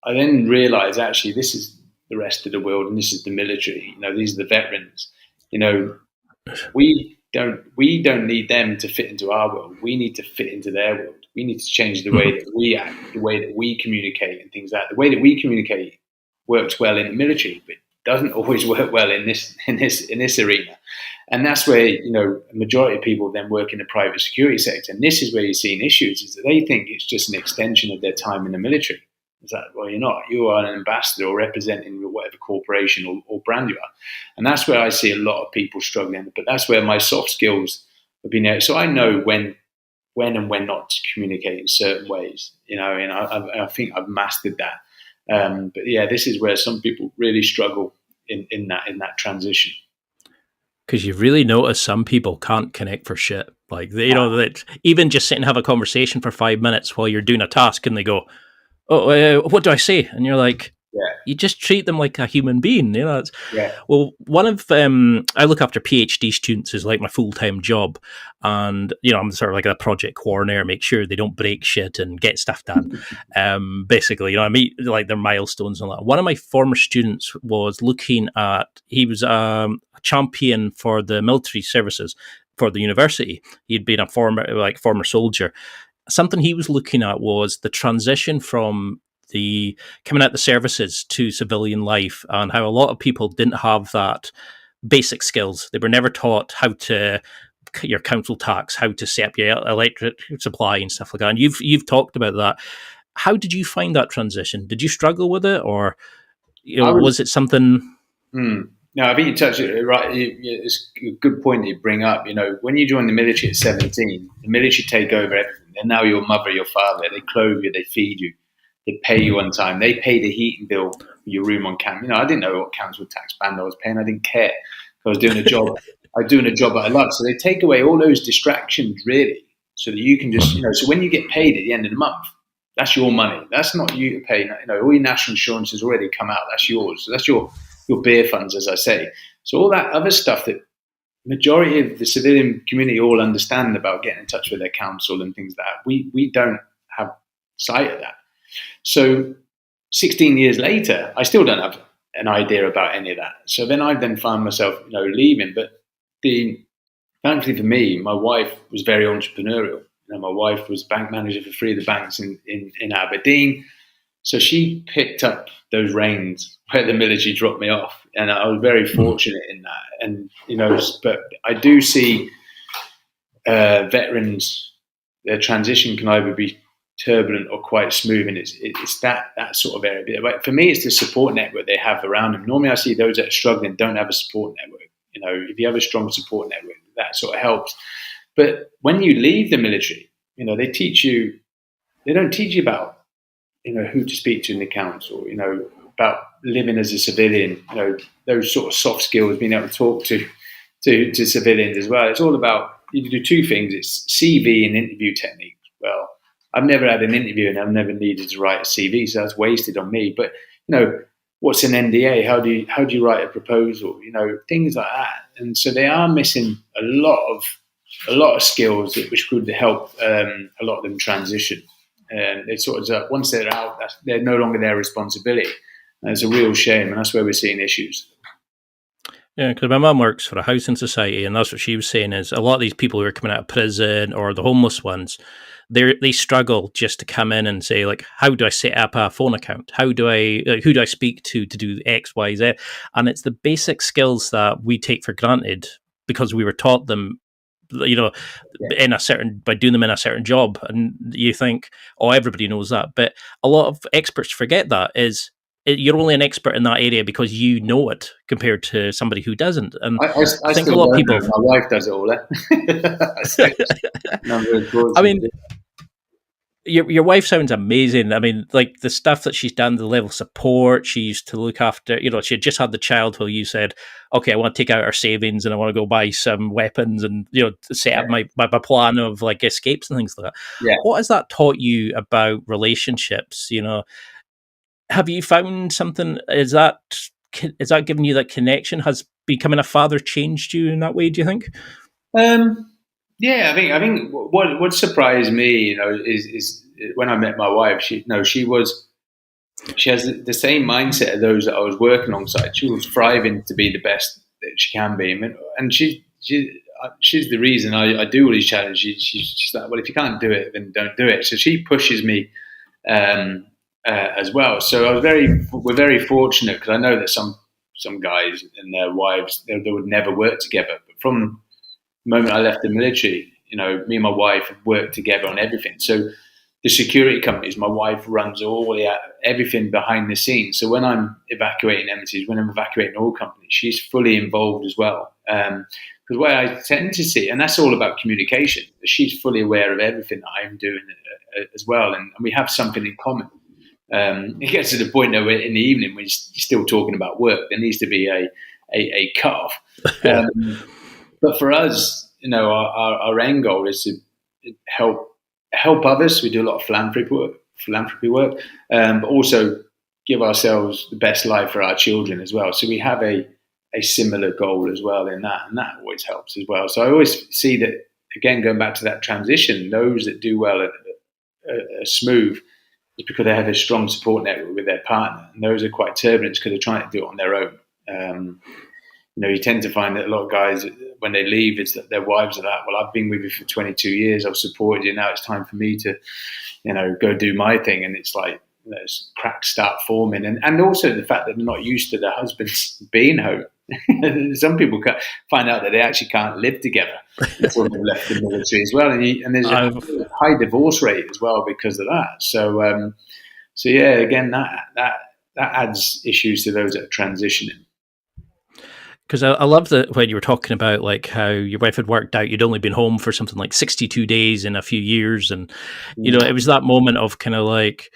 I then realized actually this is the rest of the world and this is the military. These are the veterans. We don't need them to fit into our world. We need to fit into their world. We need to change the way that we act, the way that we communicate and things like that. The way that we communicate works well in the military, but doesn't always work well in this arena. And that's where, a majority of people then work in the private security sector. And this is where you're seeing issues, is that they think it's just an extension of their time in the military. It's like, well, you're not. You are an ambassador or representing whatever corporation or brand you are. And that's where I see a lot of people struggling. But that's where my soft skills have been there. So I know when and when not to communicate in certain ways, and I think I've mastered that. But yeah, this is where some people really struggle in that transition. Because you really notice some people can't connect for shit. Like, that even just sit and have a conversation for 5 minutes while you're doing a task, and they go, "Oh, what do I say?" And you're like, You just treat them like a human being. It's, Yeah. well, one of I look after PhD students is like my full-time job, and I'm sort of like a project coordinator, make sure they don't break shit and get stuff done. Basically, I meet like their milestones and all that. One of my former students was looking at, he was a champion for the military services for the university. He'd been a former soldier. Something he was looking at was the transition from the coming out the services to civilian life, and how a lot of people didn't have that basic skills. They were never taught how to your council tax, how to set up your electric supply and stuff like that. And you've talked about that. How did you find that transition? Did you struggle with it, or was it something? No, I think you touched it right. It's a good point that you bring up. When you join the military at 17, the military take over everything. They're now your mother, your father. They clothe you, they feed you, they pay you on time. They pay the heating bill for your room on camp. I didn't know what council tax band I was paying. I didn't care. I was doing a job. I was doing a job that I loved. So they take away all those distractions, really, so that you can just, So when you get paid at the end of the month, that's your money. That's not you to pay. All your national insurance has already come out. That's yours. So that's your beer funds, as I say. So all that other stuff that majority of the civilian community all understand about getting in touch with their council and things like that, we don't have sight of that. So 16 years later, I still don't have an idea about any of that. So then I found myself, leaving. But thankfully for me, my wife was very entrepreneurial. My wife was bank manager for 3 of the banks in Aberdeen. So she picked up those reins where the military dropped me off. And I was very fortunate in that. And, but I do see veterans, their transition can either be turbulent or quite smooth. And it's that sort of area. But for me, it's the support network they have around them. Normally I see those that are struggling don't have a support network. If you have a strong support network, that sort of helps. But when you leave the military, they don't teach you about, who to speak to in the council, about living as a civilian, those sort of soft skills, being able to talk to civilians as well. It's all about, you do 2 things. It's CV and interview technique. Well, I've never had an interview and I've never needed to write a CV, so that's wasted on me. But, what's an NDA? How do you write a proposal? Things like that. And so they are missing a lot of skills which could help a lot of them transition. And they sort of, once they're out, they're no longer their responsibility. And it's a real shame, and that's where we're seeing issues. Yeah, because my mum works for a housing society, and that's what she was saying is a lot of these people who are coming out of prison or the homeless ones, they struggle just to come in and say, like, how do I set up a phone account? Who do I speak to do X, Y, Z? And it's the basic skills that we take for granted because we were taught them, by doing them in a certain job. And you think, oh, everybody knows that. But a lot of experts forget that you're only an expert in that area because you know it compared to somebody who doesn't. And I think a lot of people. My wife does it all. I mean, your wife sounds amazing. I mean, like the stuff that she's done, the level of support she used to look after. She had just had the child who you said, okay, I want to take out our savings and I want to go buy some weapons and set up my plan of like escapes and things like that. Yeah. What has that taught you about relationships? Have you found something? Is that giving you that connection? Has becoming a father changed you in that way? Do you think? Yeah, I think what surprised me, is when I met my wife. She has the same mindset of those that I was working alongside. She was striving to be the best that she can be, and she's the reason I do all these challenges. She's like, well, if you can't do it, then don't do it. So she pushes me as well. So we're very fortunate because I know that some guys and their wives they would never work together, but from the moment I left the military, me and my wife have worked together on everything. So the security companies, my wife runs everything behind the scenes. So when I'm evacuating embassies, when I'm evacuating oil companies, she's fully involved as well. Because where I tend to see, and that's all about communication, she's fully aware of everything that I'm doing as well, and we have something in common. It gets to the point that in the evening we're still talking about work. There needs to be a cut-off. But for us, our end goal is to help others. We do a lot of philanthropy work, but also give ourselves the best life for our children as well. So we have a similar goal as well in that, and that always helps as well. So I always see that, again, going back to that transition, those that do well are smooth is because they have a strong support network with their partner, and those are quite turbulent because they're trying to do it on their own. You tend to find that a lot of guys, when they leave, it's that their wives are like, well, I've been with you for 22 years, I've supported you, now it's time for me to, go do my thing. And it's like, cracks start forming. And also the fact that they're not used to their husbands being home. Some people find out that they actually can't live together until they've left the military as well. And there's a high divorce rate as well because of that. So yeah, again, that adds issues to those that are transitioning. Because I love that when you were talking about like how your wife had worked out, you'd only been home for something like 62 days in a few years. And, it was that moment of kind of like,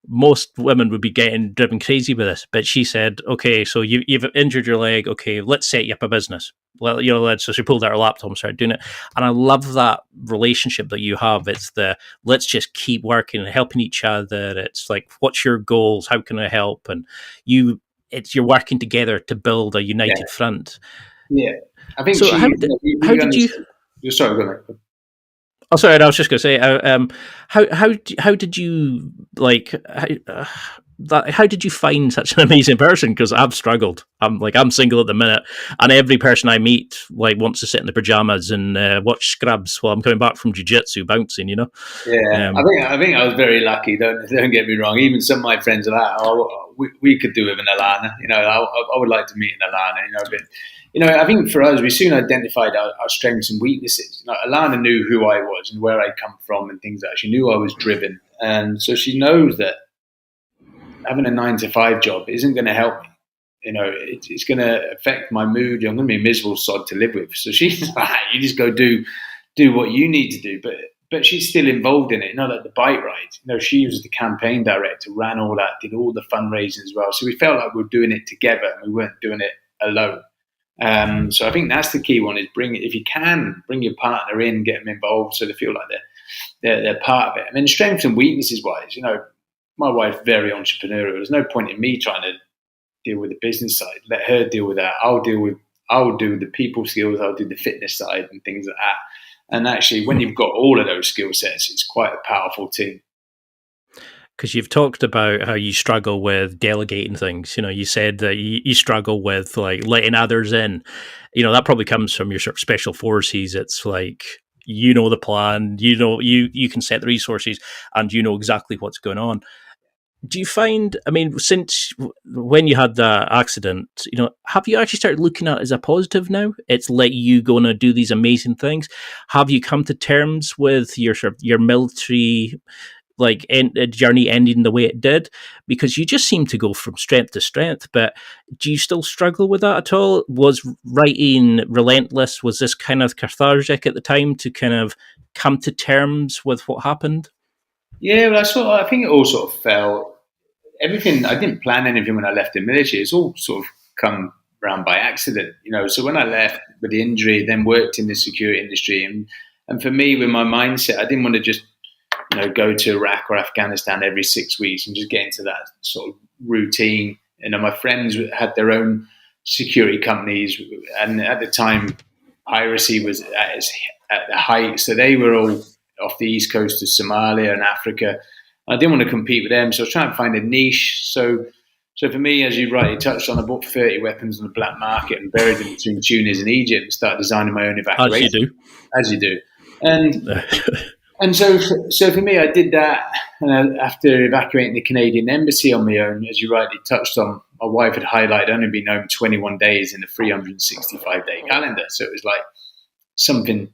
most women would be getting driven crazy with this, but she said, okay, so you've injured your leg. Okay, let's set you up a business. Well, so she pulled out her laptop and started doing it. And I love that relationship that you have. It's let's just keep working and helping each other. It's like, what's your goals? How can I help? And you're working together to build a united front. Yeah. I think so. How did you? Sorry, go ahead. Oh, sorry. I was just going to say, how did you like? How did you find such an amazing person? Because I've struggled. I'm single at the minute, and every person I meet wants to sit in the pajamas and watch Scrubs while I'm coming back from jiu-jitsu bouncing. Yeah, I think I was very lucky. Don't get me wrong. Even some of my friends are like, "Oh, we could do with an Alana." I would like to meet an Alana. But I think for us, we soon identified our strengths and weaknesses. Alana knew who I was and where I come from and things like that. She knew I was driven, and so she knows that having a 9-to-5 job isn't going to help me. It's going to affect my mood. I'm going to be a miserable sod to live with. So she's like, you just go do what you need to do. But she's still involved in it. Like the bike ride. She was the campaign director, ran all that, did all the fundraising as well. So we felt like we were doing it together and we weren't doing it alone. So I think that's the key one, is if you can, bring your partner in, get them involved so they feel like they're part of it. I mean, strengths and weaknesses wise, my wife's very entrepreneurial. There's no point in me trying to deal with the business side. Let her deal with that. I'll do the people skills. I'll do the fitness side and things like that. And actually, when you've got all of those skill sets, it's quite a powerful team. Because you've talked about how you struggle with delegating things. You said that you struggle with like letting others in. That probably comes from your sort of special forces. It's like, the plan, you can set the resources and you know exactly what's going on. Do you find, since when you had that accident, have you actually started looking at it as a positive now? It's let you go and do these amazing things. Have you come to terms with your military journey ending the way it did? Because you just seem to go from strength to strength, but do you still struggle with that at all? Was writing Relentless, was this kind of cathartic at the time to kind of come to terms with what happened? Yeah, well, I think it all sort of fell. Everything, I didn't plan anything when I left the military. It's all sort of come around by accident, So when I left with the injury, then worked in the security industry, and for me, with my mindset, I didn't want to just go to Iraq or Afghanistan every 6 weeks and just get into that sort of routine. My friends had their own security companies, and at the time, piracy was at the height. So they were all off the east coast of Somalia and Africa. I didn't want to compete with them, so I was trying to find a niche. So for me, as you rightly touched on, I bought 30 weapons on the black market and buried them between Tunis and Egypt and started designing my own evacuation. As you do. And so for me, I did that. And after evacuating the Canadian embassy on my own, as you rightly touched on, my wife had highlighted I'd only been home 21 days in a 365-day calendar. So it was like something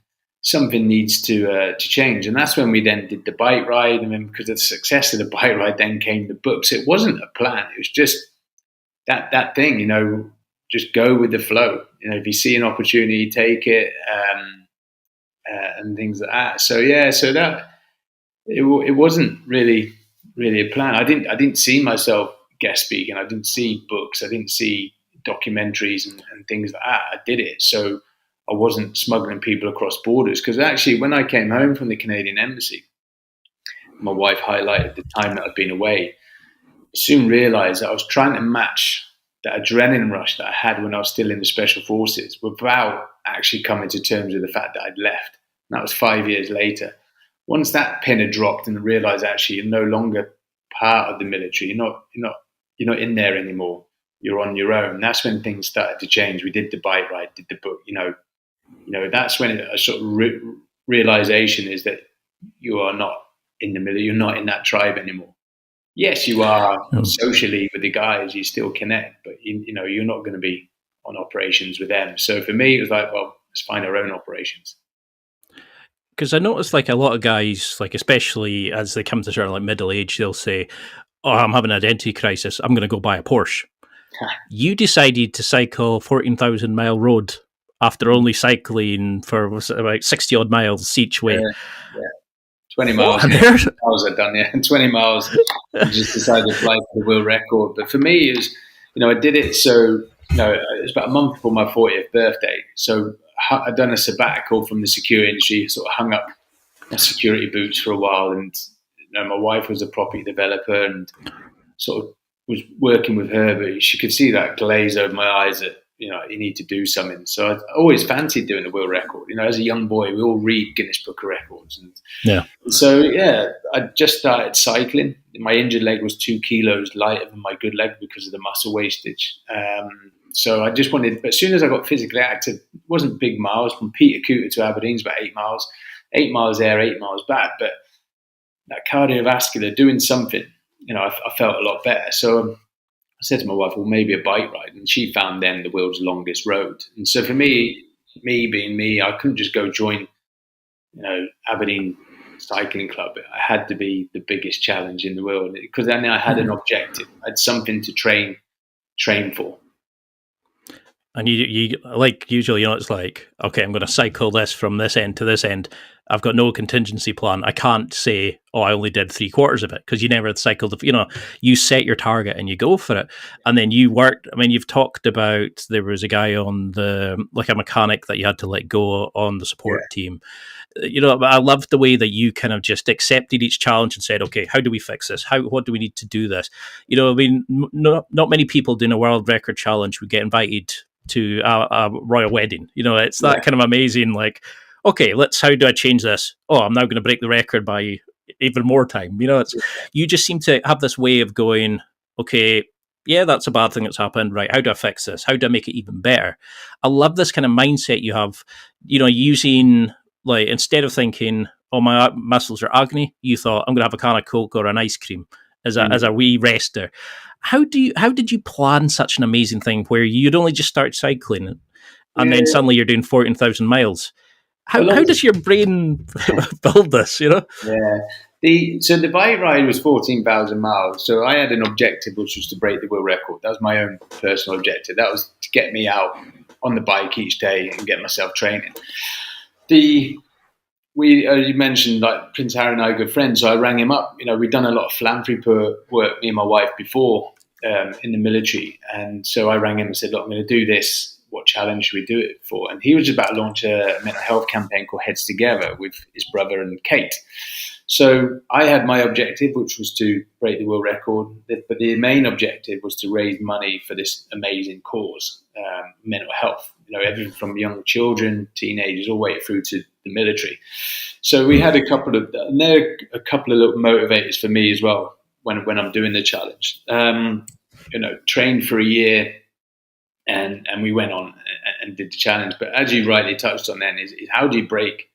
needs to change. And that's when we then did the bike ride. And then because of the success of the bike ride, then came the books. It wasn't a plan. It was just that thing, just go with the flow. If you see an opportunity, take it. And things like that. So that it wasn't really a plan. I didn't see myself guest speaking. I didn't see books. I didn't see documentaries and things like that. I did it. So I wasn't smuggling people across borders. Because actually, when I came home from the Canadian embassy, my wife highlighted the time that I'd been away. soon realised that I was trying to match that adrenaline rush that I had when I was still in the Special Forces without actually coming to terms with the fact that I'd left. And that was 5 years later. Once that pin had dropped and I realised actually you're no longer part of the military, you're not in there anymore. You're on your own. That's when things started to change. We did the bike ride, did the book. That's when a sort of realization is that you are not in the military. You're not in that tribe anymore. Yes, you are socially with the guys. You still connect, but you're not going to be on operations with them. So for me, it was like, well, let's find our own operations. Because I noticed like a lot of guys, like especially as they come to sort of like middle age, they'll say, "Oh, I'm having an identity crisis. I'm going to go buy a Porsche." You decided to cycle 14,000-mile road after only cycling for about 60 odd miles each way. Yeah. 20 miles. 20 miles I've done, yeah. 20 miles. I just decided to fly for the world record. But for me, it was, I did it so, it was about a month before my 40th birthday. So I'd done a sabbatical from the security industry, sort of hung up my security boots for a while. And my wife was a property developer and sort of was working with her, but she could see that glaze over my eyes that, you need to do something. So I always fancied doing the world record. As a young boy, we all read Guinness Book of Records. I just started cycling. My injured leg was 2 kilos lighter than my good leg because of the muscle wastage. So I just wanted, but as soon as I got physically active, it wasn't big miles. From Peter Cooter to Aberdeen's about 8 miles. 8 miles there, 8 miles back. But that cardiovascular, doing something, I felt a lot better. So I said to my wife, well, maybe a bike ride. And she found then the world's longest road. And so for me being me, I couldn't just go join, Aberdeen Cycling Club. I had to be the biggest challenge in the world because then I had an objective. I had something to train for. And you like usually, it's like, okay, I'm going to cycle this from this end to this end. I've got no contingency plan. I can't say, oh, I only did 3/4 of it because you never cycled. You set your target and you go for it. And then you worked. I mean, you've talked about there was a guy on a mechanic that you had to let go on the support team. I love the way that you kind of just accepted each challenge and said, okay, how do we fix this? What do we need to do this? Not many people doing a world record challenge would get invited to a royal wedding. It's that kind of amazing, like, okay, how do I change this? Oh, I'm now going to break the record by even more time. You just seem to have this way of going, okay, yeah, that's a bad thing that's happened. Right. How do I fix this? How do I make it even better? I love this kind of mindset you have, using, like, instead of thinking, oh, my muscles are agony, you thought, I'm going to have a can of Coke or an ice cream as a wee rester. How did you plan such an amazing thing where you'd only just start cycling and then suddenly you're doing 14,000 miles? How does your brain build this, Yeah. So the bike ride was 14,000 miles. So I had an objective, which was to break the world record. That was my own personal objective. That was to get me out on the bike each day and get myself training. You mentioned, like, Prince Harry and I are good friends, so I rang him up. We'd done a lot of philanthropy work, me and my wife, before in the military. And so I rang him and said, look, I'm going to do this. What challenge should we do it for? And he was about to launch a mental health campaign called Heads Together with his brother and Kate. So I had my objective, which was to break the world record. But the main objective was to raise money for this amazing cause, mental health. Everything from young children, teenagers, all the way through to the military. So we had a couple of little motivators for me as well when I'm doing the challenge. Trained for a year, and we went on and did the challenge. But as you rightly touched on, then is how do you break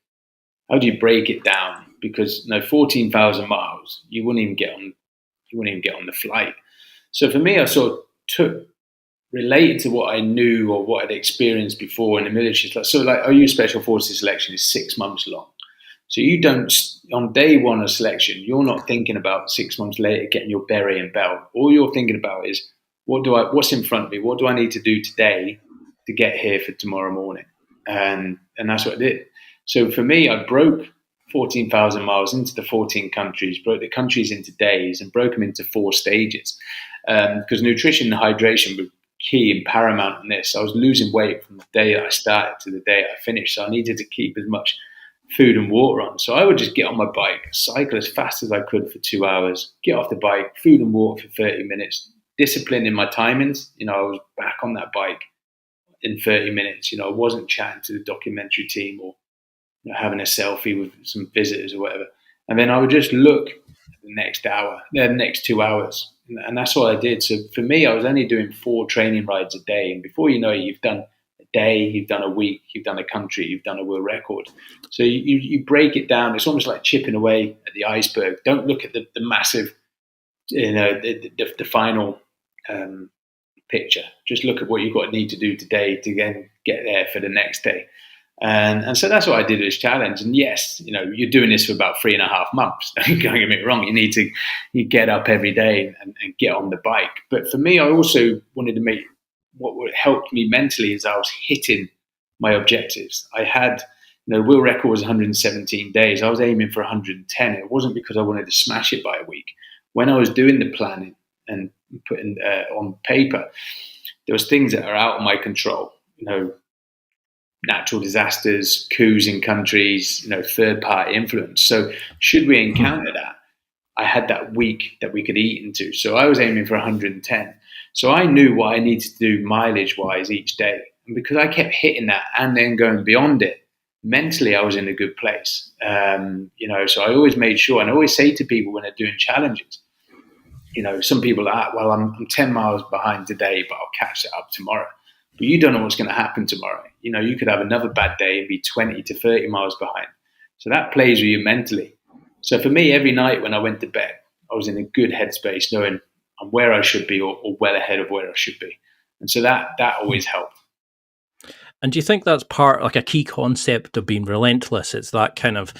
it down? Because 14,000 miles, you wouldn't even get on the flight. So for me, I sort of related to what I knew or what I'd experienced before in the military. OU Special Forces selection is 6 months long. So you don't, on day one of selection, you're not thinking about 6 months later getting your beret and belt. All you're thinking about is, what's in front of me? What do I need to do today to get here for tomorrow morning? And that's what I did. So for me, I broke 14,000 miles into the 14 countries, broke the countries into days and broke them into 4 stages. Because nutrition and hydration were key and paramount in this. I was losing weight from the day I started to the day I finished. So I needed to keep as much food and water on. So I would just get on my bike, cycle as fast as I could for 2 hours, get off the bike, food and water for 30 minutes, discipline in my timings. I was back on that bike in 30 minutes. I wasn't chatting to the documentary team or having a selfie with some visitors or whatever. And then I would just look at the next hour, the next 2 hours. And that's what I did. So for me, I was only doing 4 training rides a day. And before you know it, you've done a day, you've done a week, you've done a country, you've done a world record. So you break it down. It's almost like chipping away at the iceberg. Don't look at the massive, the final picture. Just look at what you've got to need to do today to then get there for the next day. And so that's what I did with this challenge. And yes, you're doing this for about 3.5 months. Don't get me wrong. You get up every day and get on the bike. But for me, I also wanted to make what helped me mentally is I was hitting my objectives. I had, world record was 117 days. I was aiming for 110. It wasn't because I wanted to smash it by a week. When I was doing the planning and putting on paper, there was things that are out of my control. Natural disasters, coups in countries, third-party influence. So should we encounter that, I had that week that we could eat into. So I was aiming for 110. So I knew what I needed to do mileage-wise each day. And because I kept hitting that and then going beyond it, mentally I was in a good place. So I always made sure, and I always say to people when they're doing challenges, some people are, well, I'm 10 miles behind today, but I'll catch it up tomorrow. But you don't know what's going to happen tomorrow. You could have another bad day and be 20 to 30 miles behind. So that plays with you mentally. So for me, every night when I went to bed, I was in a good headspace, knowing I'm where I should be or well ahead of where I should be. And so that always helped. And do you think that's part, like a key concept of being relentless? It's that kind of,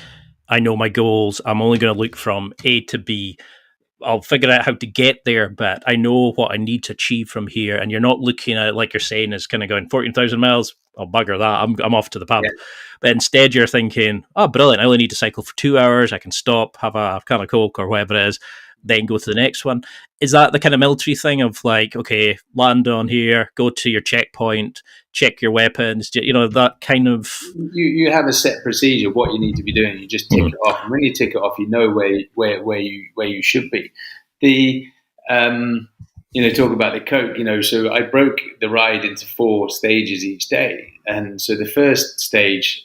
I know my goals, I'm only going to look from A to B. I'll figure out how to get there, but I know what I need to achieve from here. And you're not looking at it, like you're saying, is kind of going 14,000 miles. I'll bugger that. I'm off to the pub. Yeah. But instead you're thinking, oh, brilliant. I only need to cycle for 2 hours. I can stop, have a can of Coke or whatever it is, then go to the next one. Is that the kind of military thing of like, okay, land on here, go to your checkpoint, check your weapons, that kind of... You have a set procedure, what you need to be doing. You just tick it off. And when you tick it off, you know where you should be. Talk about the Coke, so I broke the ride into 4 stages each day. And so the first stage,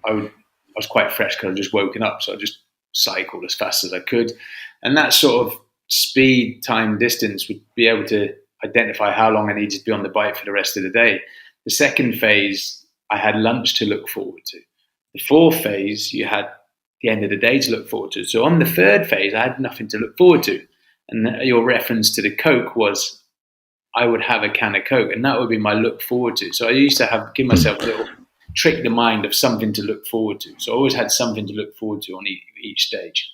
I was quite fresh because I just woken up. So I just cycled as fast as I could. And that sort of speed, time, distance would be able to identify how long I needed to be on the bike for the rest of the day. The second phase, I had lunch to look forward to. The fourth phase, you had the end of the day to look forward to. So on the third phase, I had nothing to look forward to. And your reference to the Coke was, I would have a can of Coke, and that would be my look forward to. So I used to give myself a little trick the mind of something to look forward to. So I always had something to look forward to on each stage.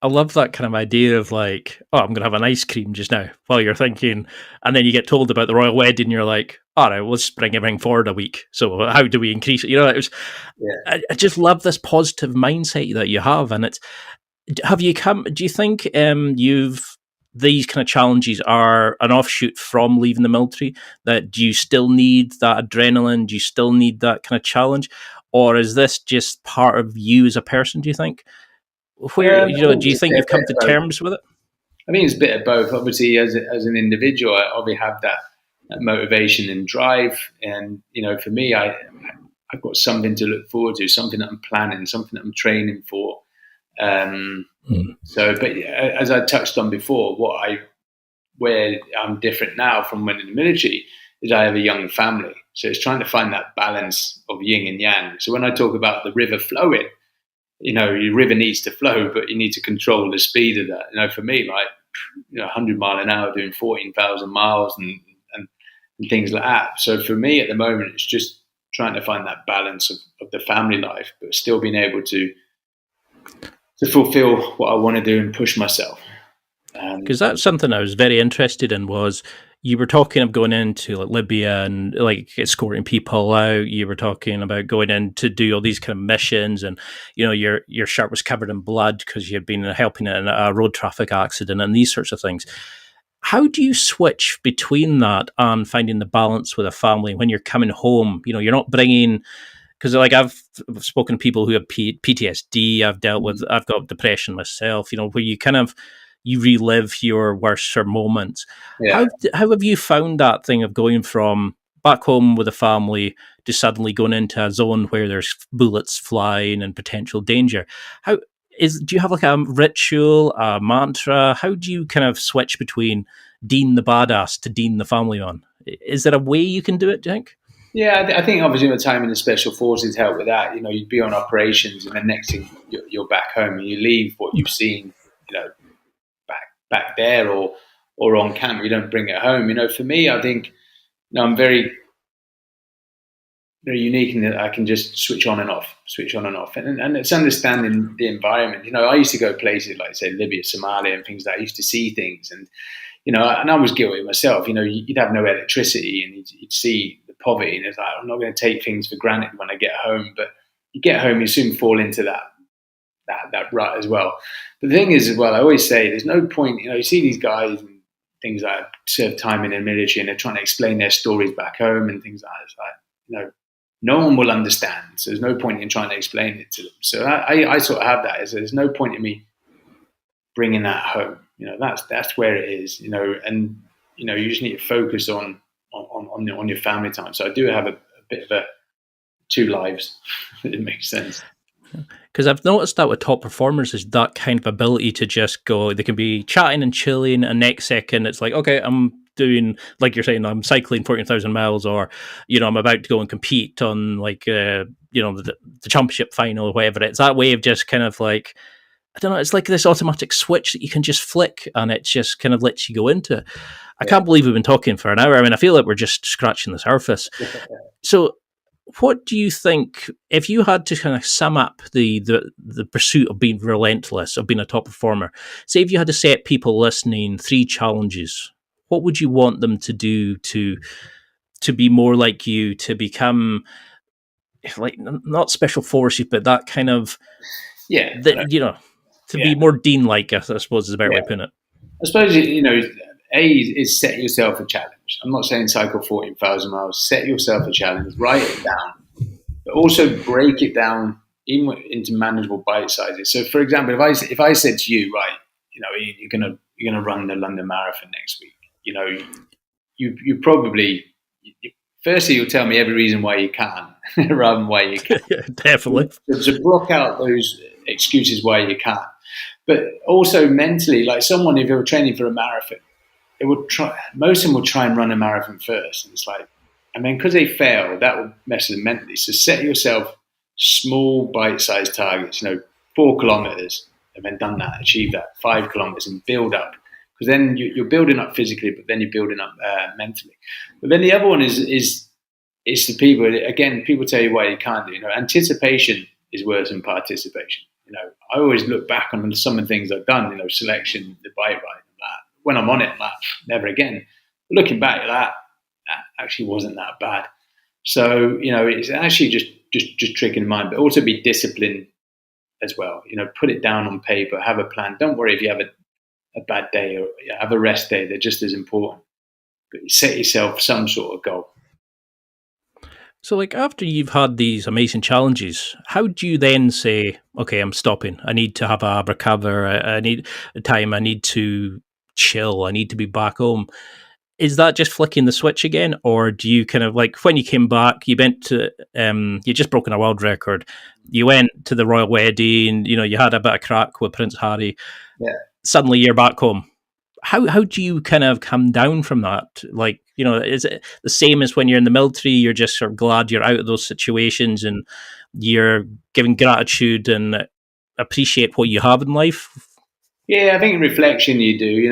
I love that kind of idea of like, oh, I'm going to have an ice cream just now while you're thinking. And then you get told about the royal wedding. And you're like, all right, let's bring everything forward a week. So how do we increase it? I just love this positive mindset that you have. And do you think these kind of challenges are an offshoot from leaving the military? That do you still need that adrenaline? Do you still need that kind of challenge? Or is this just part of you as a person, do you think? Do you think you've come to terms with it? I think it's a bit of both. Obviously, as an individual, I obviously have that motivation and drive. And, for me, I've got something to look forward to, something that I'm planning, something that I'm training for. But as I touched on before, where I'm different now from when in the military is I have a young family. So it's trying to find that balance of yin and yang. So when I talk about the river flowing, your river needs to flow, but you need to control the speed of that. For me, 100 mile an hour doing 14,000 miles and things like that. So for me at the moment, it's just trying to find that balance of the family life, but still being able to fulfill what I want to do and push myself. Because that's something I was very interested in. Was you were talking of going into like Libya and like escorting people out. You were talking about going in to do all these kind of missions, and your shirt was covered in blood because you had been helping in a road traffic accident and these sorts of things. How do you switch between that and finding the balance with a family when you're coming home? You're not bringing Because like I've spoken to people who have PTSD. I've got depression myself. Where you relive your worst moments. Yeah. How have you found that thing of going from back home with a family to suddenly going into a zone where there's bullets flying and potential danger? Do you have like a ritual, a mantra? How do you kind of switch between Dean the badass to Dean the family man? Is there a way you can do it, do you think? Yeah, I think obviously the time in the special forces help with that. You'd be on operations, and the next thing you're back home, and you leave what you've seen, back there or on camp. You don't bring it home. For me, I think I'm very very unique in that I can just switch on and off, and it's understanding the environment. I used to go places like say Libya, Somalia, and things like that. I used to see things, and and I was guilty myself. You'd have no electricity, and you'd see the poverty, and it's like I'm not going to take things for granted when I get home. But you get home, you soon fall into that rut as well. But the thing is, as well, I always say there's no point. You see these guys and things like serve time in the military, and they're trying to explain their stories back home and things like that. It's like no one will understand. So there's no point in trying to explain it to them. So I sort of have that. There's no point in me bringing that home. That's where it is. And you just need to focus on your family time. So I do have a bit of two lives. If it makes sense. Because I've noticed that with top performers is that kind of ability to just go. They can be chatting and chilling, and next second it's like, okay, I'm doing, like you're saying, I'm cycling 14,000 miles, or I'm about to go and compete on like the championship final or whatever. It's that way of just kind of like, I don't know, it's like this automatic switch that you can just flick, and it just kind of lets you go into it. I can't believe we've been talking for an hour. I mean, I feel like we're just scratching the surface. So what do you think, if you had to kind of sum up the pursuit of being relentless, of being a top performer, say if you had to set people listening 3 challenges, what would you want them to do to be more like you, to become like not special forces, but that kind of be more Dean-like, I suppose is a better way of putting it. I suppose is set yourself a challenge. I'm not saying cycle 14,000 miles. Set yourself a challenge. Write it down, but also break it down into manageable bite sizes. So, for example, if I said to you, right, you're gonna run the London Marathon next week. You probably firstly you'll tell me every reason why you can't rather than why you can. Definitely. To block out those excuses why you can't, but also mentally, like someone if you're training for a marathon, most of them will try and run a marathon first. And it's like, and then because they fail, that will mess with them mentally. So set yourself small bite-sized targets, 4 kilometers, and then done that, achieve that, 5 kilometers, and build up. Because then you're building up physically, but then you're building up mentally. But then the other one is the people. Again, people tell you why you can't do. Anticipation is worse than participation. I always look back on some of the things I've done. Selection, the bike ride, and that. When I'm on it, I'm like, never again. Looking back at that actually wasn't that bad. So it's actually just tricking the mind, but also be disciplined as well. Put it down on paper, have a plan. Don't worry if you have a bad day or have a rest day. They're just as important. But set yourself some sort of goal. So, like, after you've had these amazing challenges, how do you then say, okay, I'm stopping. I need to have a recover. I need time. I need to chill. I need to be back home. Is that just flicking the switch again? Or do you kind of like, when you came back, you went to, you just broken a world record. You went to the royal wedding, you had a bit of crack with Prince Harry. Yeah. Suddenly you're back home. How do you kind of come down from that? Like, is it the same as when you're in the military? You're just sort of glad you're out of those situations and you're giving gratitude and appreciate what you have in life? Yeah, I think in reflection you do.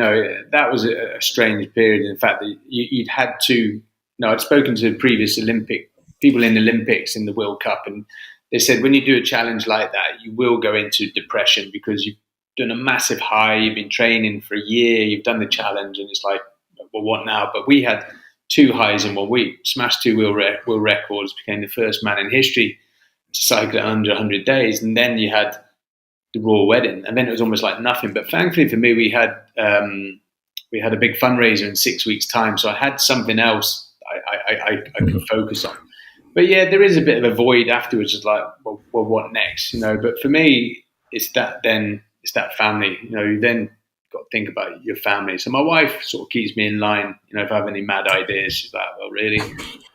That was a strange period. In fact, that you'd had to. I'd spoken to previous Olympic people in the Olympics in the World Cup, and they said when you do a challenge like that, you will go into depression because you've done a massive high. You've been training for a year. You've done the challenge, and it's like, well, what now? But we had 2 highs in 1 week. Smashed 2 world records. Became the first man in history to cycle it under 100 days, and then you had the royal wedding, and then it was almost like nothing. But thankfully for me, we had a big fundraiser in 6 weeks' time, so I had something else I could focus on. But yeah, there is a bit of a void afterwards. It's like, well, what next? But for me, it's that family. You then got to think about your family. So my wife sort of keeps me in line. If I have any mad ideas, she's like, well, really?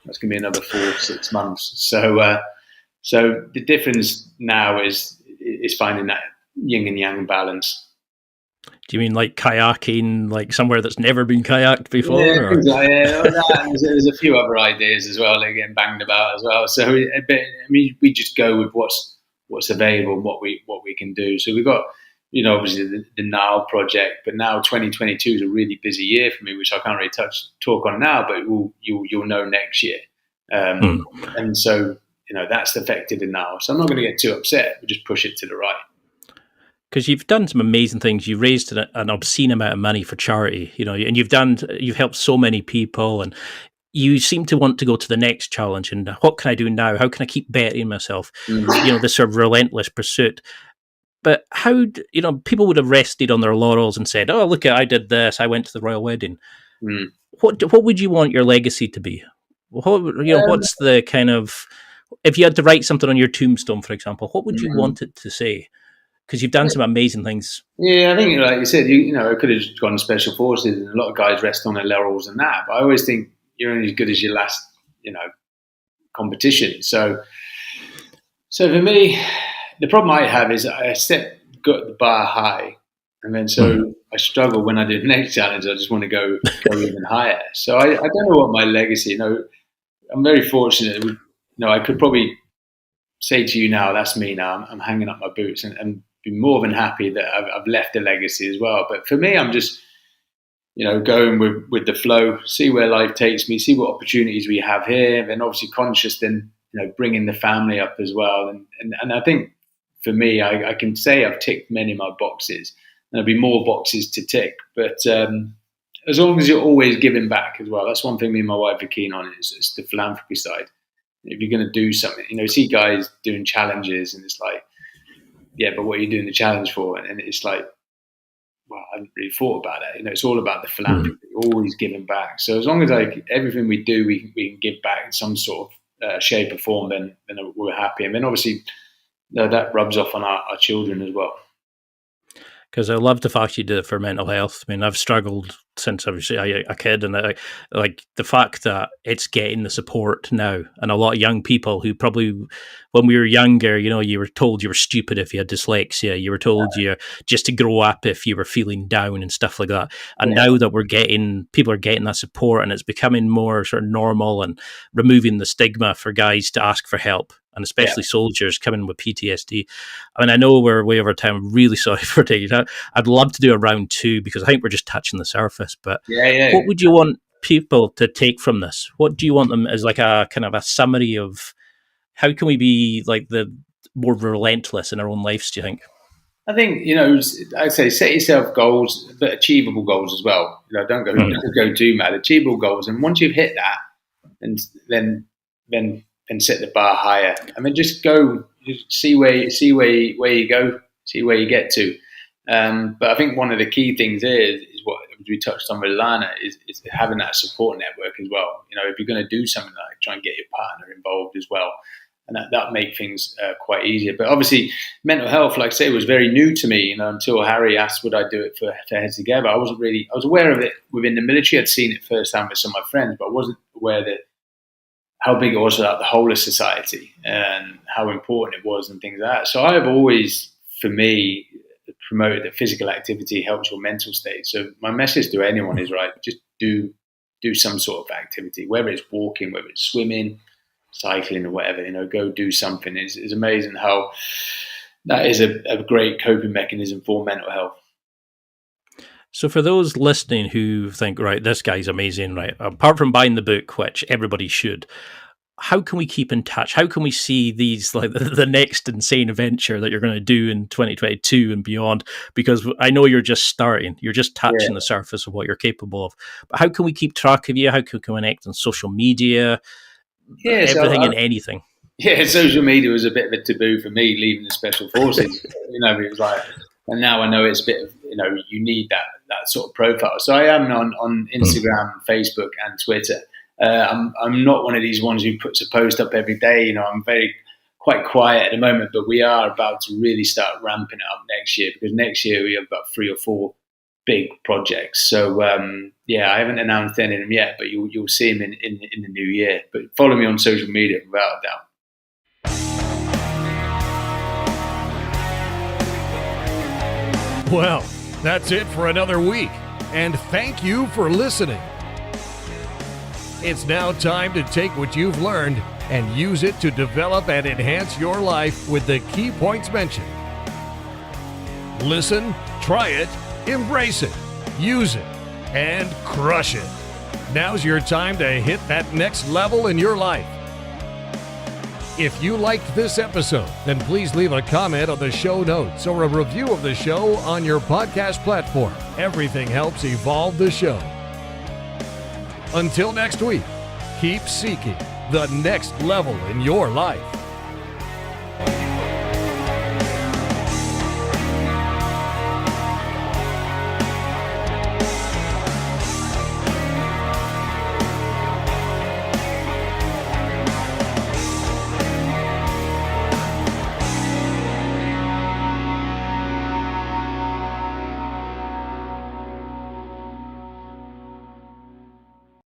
That's going to be another 4-6 months. So the difference now is finding that yin and yang balance. Do you mean like kayaking, like somewhere that's never been kayaked before? Yeah, exactly. There's a few other ideas as well, like getting banged about as well. So, we just go with what's available and what we can do. So we've got, obviously the Nile project, but now 2022 is a really busy year for me, which I can't really talk on now, but you'll know next year. And so, that's affected in now. So I'm not going to get too upset. We just push it to the right. Because you've done some amazing things. You've raised an obscene amount of money for charity, and you've helped so many people, and you seem to want to go to the next challenge. And what can I do now? How can I keep bettering myself? This sort of relentless pursuit. But how, people would have rested on their laurels and said, "Oh, look, I did this. I went to the royal wedding." What would you want your legacy to be? What's the kind of, if you had to write something on your tombstone, for example, what would you want it to say? Because you've done some amazing things. Yeah, I think, like you said, I could have just gone special forces, and a lot of guys rest on their laurels and that. But I always think you're only as good as your last, competition. So for me, the problem I have is I got the bar high, and then I struggle when I do the next challenge. I just want to go even higher. So I don't know what my legacy. I'm very fortunate. I could probably say to you now, that's me now. I'm hanging up my boots and be more than happy that I've left a legacy as well. But for me, I'm just, going with the flow, see where life takes me, see what opportunities we have here, and obviously conscious then, bringing the family up as well. And I think for me, I can say I've ticked many of my boxes, and there'll be more boxes to tick. But as long as you're always giving back as well, that's one thing me and my wife are keen on, is the philanthropy side. If you're going to do something, see guys doing challenges, and it's like, yeah, but what are you doing the challenge for? And it's like, well, I haven't really thought about it. It's all about the philanthropy, always giving back. So as long as everything we do, we can give back in some sort of shape or form, then we're happy. And then obviously that rubs off on our children as well. Because I love the fact you did it for mental health. I mean, I've struggled since obviously a kid, and like the fact that it's getting the support now, and a lot of young people who probably, when we were younger, you were told you were stupid if you had dyslexia, you were told you just to grow up if you were feeling down and stuff like that. And now that people are getting that support, and it's becoming more sort of normal, and removing the stigma for guys to ask for help, and especially soldiers coming with PTSD. I mean, I know we're way over time. I'm really sorry for taking that. I'd love to do a round 2, because I think we're just touching the surface. But what would you want people to take from this? What do you want them as like a kind of a summary of how can we be like the more relentless in our own lives, do you think? I think, I'd say set yourself goals, but achievable goals as well. Don't go too mad. Achievable goals. And once you've hit that, and then set the bar higher. I mean, just go, see where you go, see where you get to. But I think one of the key things is what we touched on with Lana is having that support network as well. If you're going to do something like try and get your partner involved as well, and that make things quite easier. But obviously, mental health, like I say, was very new to me. Until Harry asked would I do it for Heads Together. I was aware of it within the military. I'd seen it firsthand with some of my friends, but I wasn't aware that how big it was throughout the whole of society and how important it was and things like that. So I've always, for me, promoted that physical activity helps your mental state. So my message to anyone is, just do some sort of activity, whether it's walking, whether it's swimming, cycling or whatever, go do something. It's amazing how that is a great coping mechanism for mental health. So for those listening who think, right, this guy's amazing, right, apart from buying the book, which everybody should, how can we keep in touch? How can we see these, like the next insane adventure that you're going to do in 2022 and beyond? Because I know you're just starting, you're just touching the surface of what you're capable of. But how can we keep track of you? How can we connect on social media? Everything and anything. Yeah, social media was a bit of a taboo for me leaving the Special Forces. It was like, and now I know it's a bit of, you need that sort of profile. So I am on Instagram, Facebook and Twitter. I'm not one of these ones who puts a post up every day. You know, I'm quite quiet at the moment, but we are about to really start ramping it up next year, because next year we have about 3 or 4 big projects. So I haven't announced any of them yet, but you'll see them in the new year. But follow me on social media without a doubt. Well, that's it for another week, and thank you for listening. It's now time to take what you've learned and use it to develop and enhance your life with the key points mentioned. Listen, try it, embrace it, use it, and crush it. Now's your time to hit that next level in your life. If you liked this episode, then please leave a comment on the show notes or a review of the show on your podcast platform. Everything helps evolve the show. Until next week, keep seeking the next level in your life.